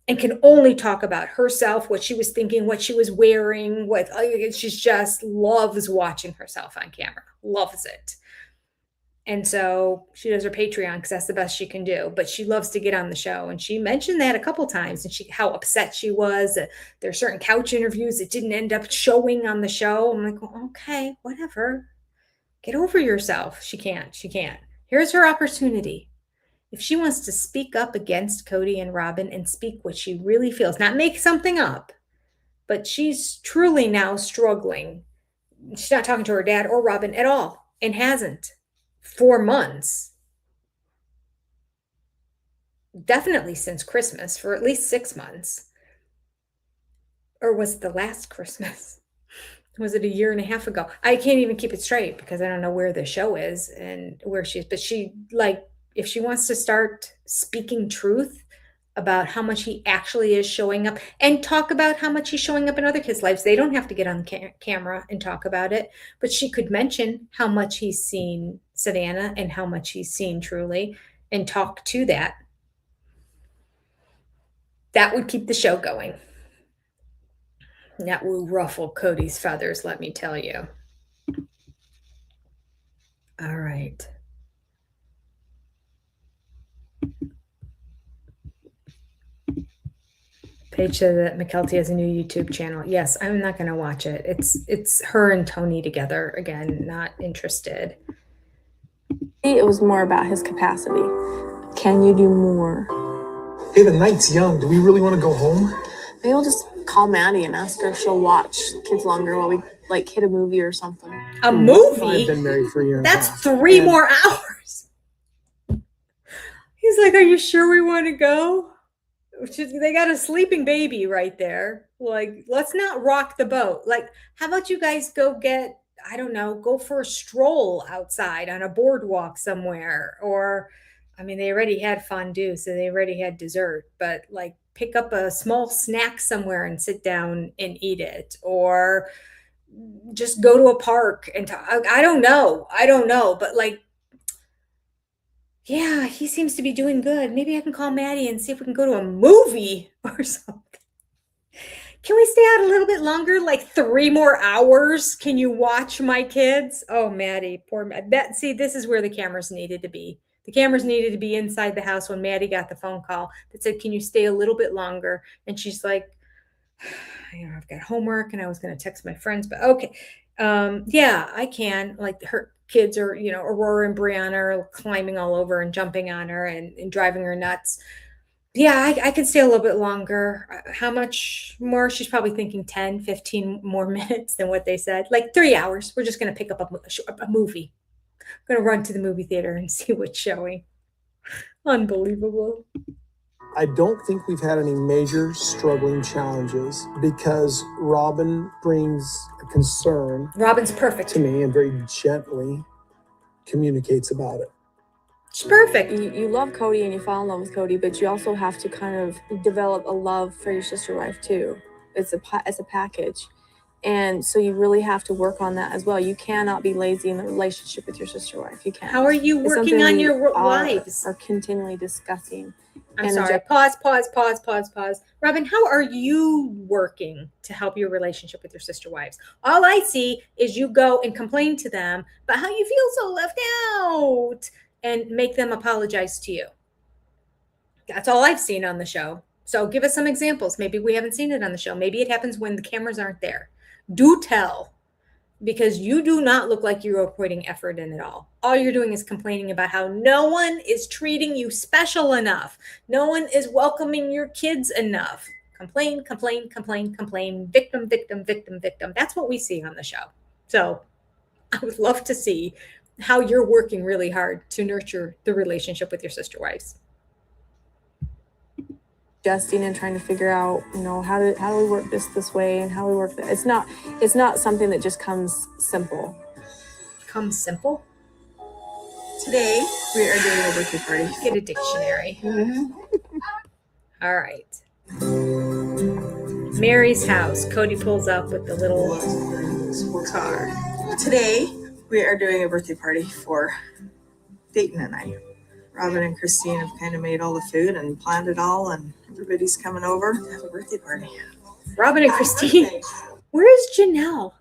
and can only talk about herself, what she was thinking, what she was wearing, she just loves watching herself on camera, loves it. And so she does her Patreon because that's the best she can do. But she loves to get on the show. And she mentioned that a couple times, and how upset she was. There are certain couch interviews that didn't end up showing on the show. I'm like, well, okay, whatever. Get over yourself. She can't. Here's her opportunity. If she wants to speak up against Cody and Robin and speak what she really feels, not make something up, but she's truly now struggling. She's not talking to her dad or Robin at all, and hasn't. 4 months. Definitely since Christmas, for at least 6 months. Or was it the last Christmas? Was it a year and a half ago? I can't even keep it straight because I don't know where the show is and where she is. But she, if she wants to start speaking truth about how much he actually is showing up, and talk about how much he's showing up in other kids' lives. They don't have to get on camera and talk about it, but she could mention how much he's seen Savannah and how much he's seen Truly, and talk to that. That would keep the show going. That will ruffle Cody's feathers, let me tell you. All right. Paige said that McKelty has a new YouTube channel. Yes, I'm not going to watch it. It's her and Tony together. Again, not interested. It was more about his capacity. Can you do more? Hey, the night's young. Do we really want to go home? Maybe we'll just call Maddie and ask her if she'll watch kids longer while we hit a movie or something. A movie? I've been married for a year. That's 3 more hours. He's like, are you sure we want to go? They got a sleeping baby right there. Let's not rock the boat. How about you guys go get, go for a stroll outside on a boardwalk somewhere? Or, they already had fondue, so they already had dessert, but pick up a small snack somewhere and sit down and eat it. Or just go to a park and talk. I don't know. But Yeah, he seems to be doing good. Maybe I can call Maddie and see if we can go to a movie or something. Can we stay out a little bit longer, like 3 more hours? Can you watch my kids? Oh, Maddie, poor Maddie. See, this is where the cameras needed to be. The cameras needed to be inside the house when Maddie got the phone call that said, can you stay a little bit longer? And she's like, I've got homework and I was going to text my friends, but okay. Yeah, I can. Like her kids are, Aurora and Brianna are climbing all over and jumping on her and driving her nuts. Yeah, I could stay a little bit longer. How much more? She's probably thinking 10, 15 more minutes than what they said. Like 3 hours. We're just going to pick up a movie. I'm going to run to the movie theater and see what's showing. Unbelievable. I don't think we've had any major struggling challenges because Robin brings a concern. Robin's perfect to me and very gently communicates about it. She's perfect. You love Cody and you fall in love with Cody, but you also have to kind of develop a love for your sister wife too. It's a package. And so you really have to work on that as well. You cannot be lazy in the relationship with your sister wife. You can't. How are you working on your wives? Are continually discussing. I'm sorry. Pause. Robin, how are you working to help your relationship with your sister wives? All I see is you go and complain to them about how you feel so left out and make them apologize to you. That's all I've seen on the show. So give us some examples. Maybe we haven't seen it on the show. Maybe it happens when the cameras aren't there. Do tell, because you do not look like you're putting effort in at all. All you're doing is complaining about how no one is treating you special enough. No one is welcoming your kids enough. Complain. Victim. That's what we see on the show. So I would love to see how you're working really hard to nurture the relationship with your sister wives. Adjusting and trying to figure out, how do we work this way and how we work that. It's not something that just comes simple. Comes simple? Today we are doing a birthday party. Get a dictionary. All right. Mary's house. Cody pulls up with the little car. Today we are doing a birthday party for Dayton and I. Robin and Christine have kind of made all the food and planned it all, and everybody's coming over to have a birthday party. Robin and Christine. Where's Janelle?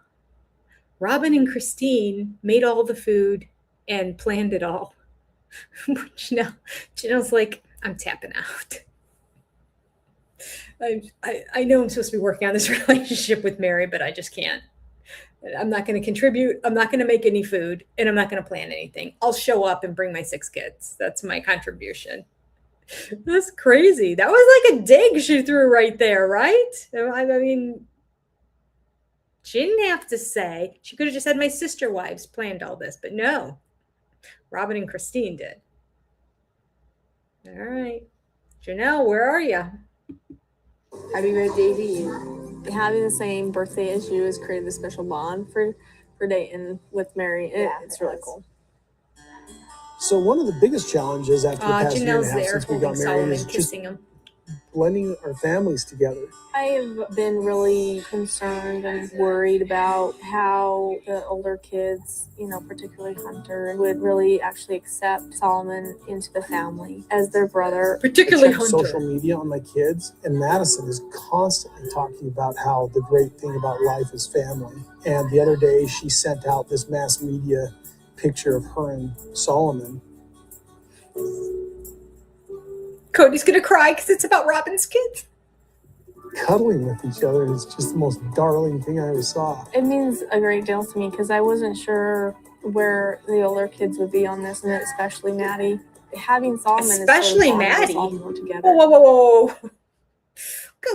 Robin and Christine made all the food and planned it all. Janelle's like, I'm tapping out. I know I'm supposed to be working on this relationship with Mary, but I just can't. I'm not going to contribute. I'm not going to make any food, and I'm not going to plan anything. I'll show up and bring my 6 kids. That's my contribution. That's crazy. That was like a dig she threw right there, right? I mean, she didn't have to say. She could have just said my sister wives planned all this, but no. Robin and Christine did. All right. Janelle, where are you? Happy birthday to you. Having the same birthday as you has created a special bond for Dayton with Mary. It's really cool. So one of the biggest challenges after the past year and a half since we got married is just blending our families together. I've been really concerned and worried about how the older kids, particularly Hunter, would really actually accept Solomon into the family as their brother. Particularly Hunter. Social media on my kids, and Madison is constantly talking about how the great thing about life is family. And the other day she sent out this mass media picture of her and Solomon. Cody's going to cry because it's about Robin's kids. Cuddling with each other is just the most darling thing I ever saw. It means a great deal to me because I wasn't sure where the older kids would be on this, and especially Maddie. Having Solomon especially is Maddie. Together. Whoa.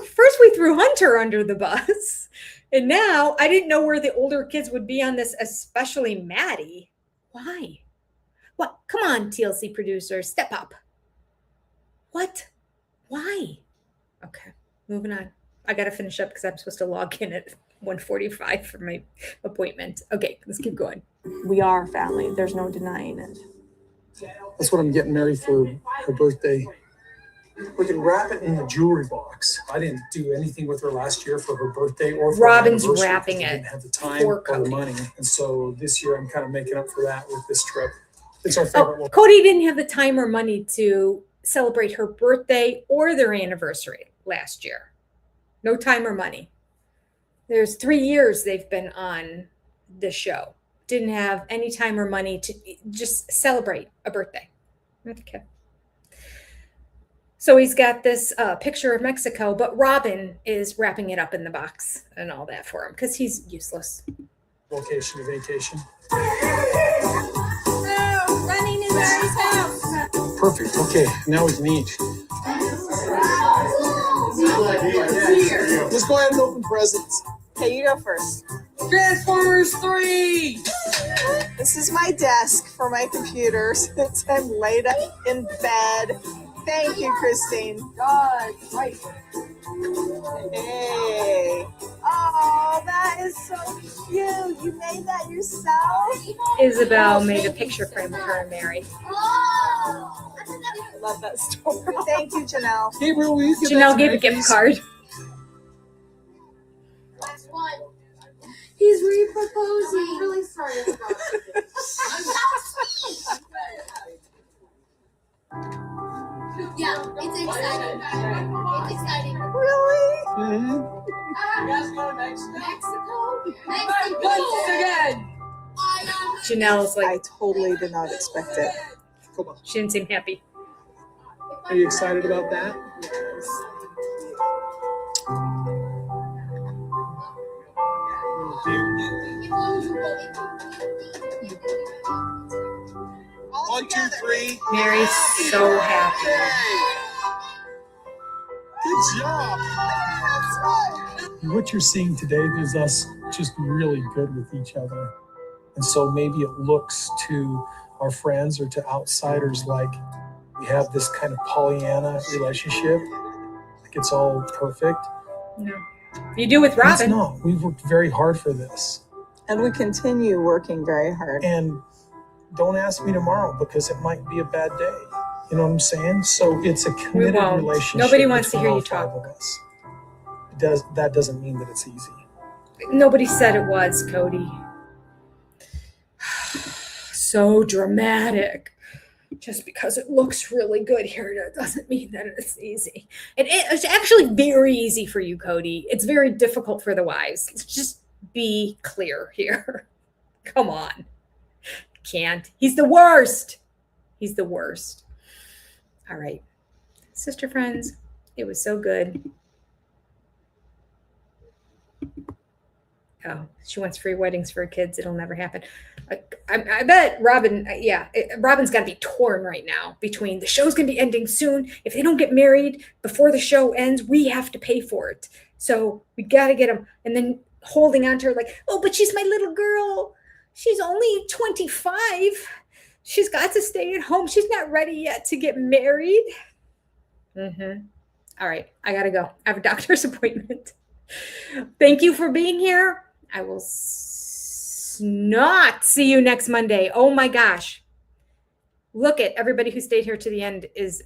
First we threw Hunter under the bus, and now I didn't know where the older kids would be on this, especially Maddie. Why? What? Come on, TLC producers, step up. What? Why? Okay, moving on. I got to finish up because I'm supposed to log in at 1:45 for my appointment. Okay, let's keep going. We are family. There's no denying it. That's what I'm getting Mary for her birthday. We can wrap it in the jewelry box. I didn't do anything with her last year for her birthday or for Robin's her anniversary. wrapping it. I didn't have the time or the money. And so this year I'm kind of making up for that with this trip. It's our favorite. Oh, Cody didn't have the time or money to celebrate her birthday or their anniversary last year. No time or money. There's 3 years they've been on the show. Didn't have any time or money to just celebrate a birthday. Okay. So he's got this picture of Mexico, but Robin is wrapping it up in the box and all that for him because he's useless. Location of vacation. Oh, running in Mary's house. Perfect. Okay, now we can eat. Let's go ahead and open presents. Okay, you go first. Transformers 3! This is my desk for my computer since I'm laid up in bed. Thank you, Christine. God, right. Hey. Oh, that is so cute. You made that yourself? Isabel made a picture frame of her and Mary. I love that story. Thank you, Janelle. Gabriel, will you give Janelle gave a gift card. Last one. He's re-proposing. I'm really sorry about Yeah, it's exciting. It's exciting. Really? Mm-hmm. Mexico. Again. Janelle's I like, totally did not expect it. Come on. she didn't seem happy. Are you excited about that? One, two, three. Mary's so happy. Good job. What you're seeing today is us just really good with each other. And so maybe it looks to our friends or to outsiders like we have this kind of Pollyanna relationship. Like it's all perfect. No. You do with It's Robin. not. We've worked very hard for this. And we continue working very hard. And don't ask me tomorrow because it might be a bad day. You know what I'm saying? So it's a committed won't. relationship. Nobody wants to between hear all you five talk. of us. That doesn't mean that it's easy. Nobody said it was, Cody. So dramatic. Just because it looks really good here, that doesn't mean that it's easy. It's actually very easy for you, Cody. It's very difficult for the wives. Let's just be clear here. Come on. Can't. He's the worst. He's the worst. All right. Sister friends, it was so good. Oh, she wants free weddings for her kids. It'll never happen. I bet Robin, Robin's got to be torn right now between the show's going to be ending soon. If they don't get married before the show ends, we have to pay for it. So we got to get them. And then holding on to her like, oh, but she's my little girl. She's only 25. She's got to stay at home. She's not ready yet to get married. Mm-hmm. All right. I got to go. I have a doctor's appointment. Thank you for being here. I will not see you next Monday. Oh my gosh. Look at everybody who stayed here to the end is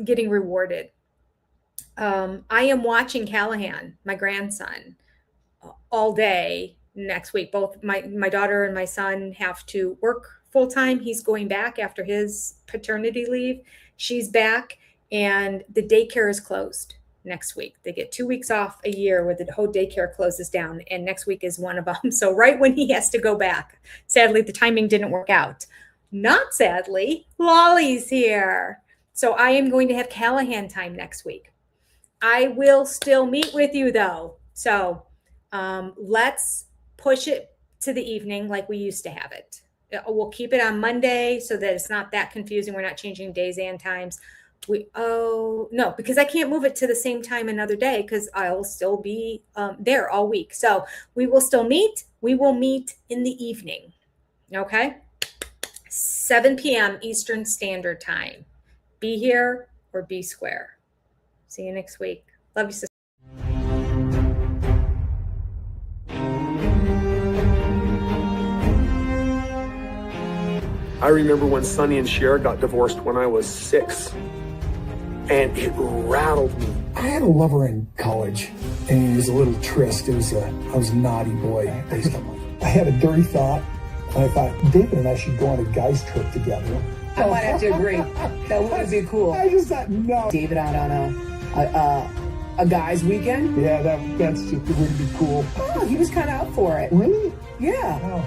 getting rewarded. I am watching Callahan, my grandson, all day next week. Both my daughter and my son have to work full time. He's going back after his paternity leave. She's back and the daycare is closed next week. They get 2 weeks off a year where the whole daycare closes down, and next week is one of them. So right when he has to go back, sadly, the timing didn't work out. Not sadly, Lolly's here. So I am going to have Callahan time next week. I will still meet with you though. So let's push it to the evening like we used to have it. We'll keep it on Monday so that it's not that confusing. We're not changing days and times. No, because I can't move it to the same time another day because I'll still be there all week. So we will still meet. We will meet in the evening. Okay. 7 p.m. Eastern Standard Time. Be here or be square. See you next week. Love you, sister. I remember when Sonny and Cher got divorced when I was 6. And it rattled me. I had a lover in college, and it was a little tryst. I was a naughty boy. I had a dirty thought And I thought, David and I should go on a guys trip together. I might have to agree. That would be cool. I just thought, no. David out on a guy's weekend? Yeah, that's just would be cool. Oh, he was kind of up for it. Really? Yeah. Oh.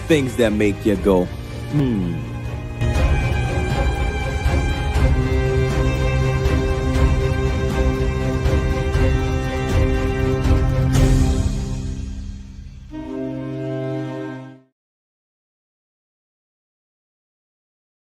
Things that make you go,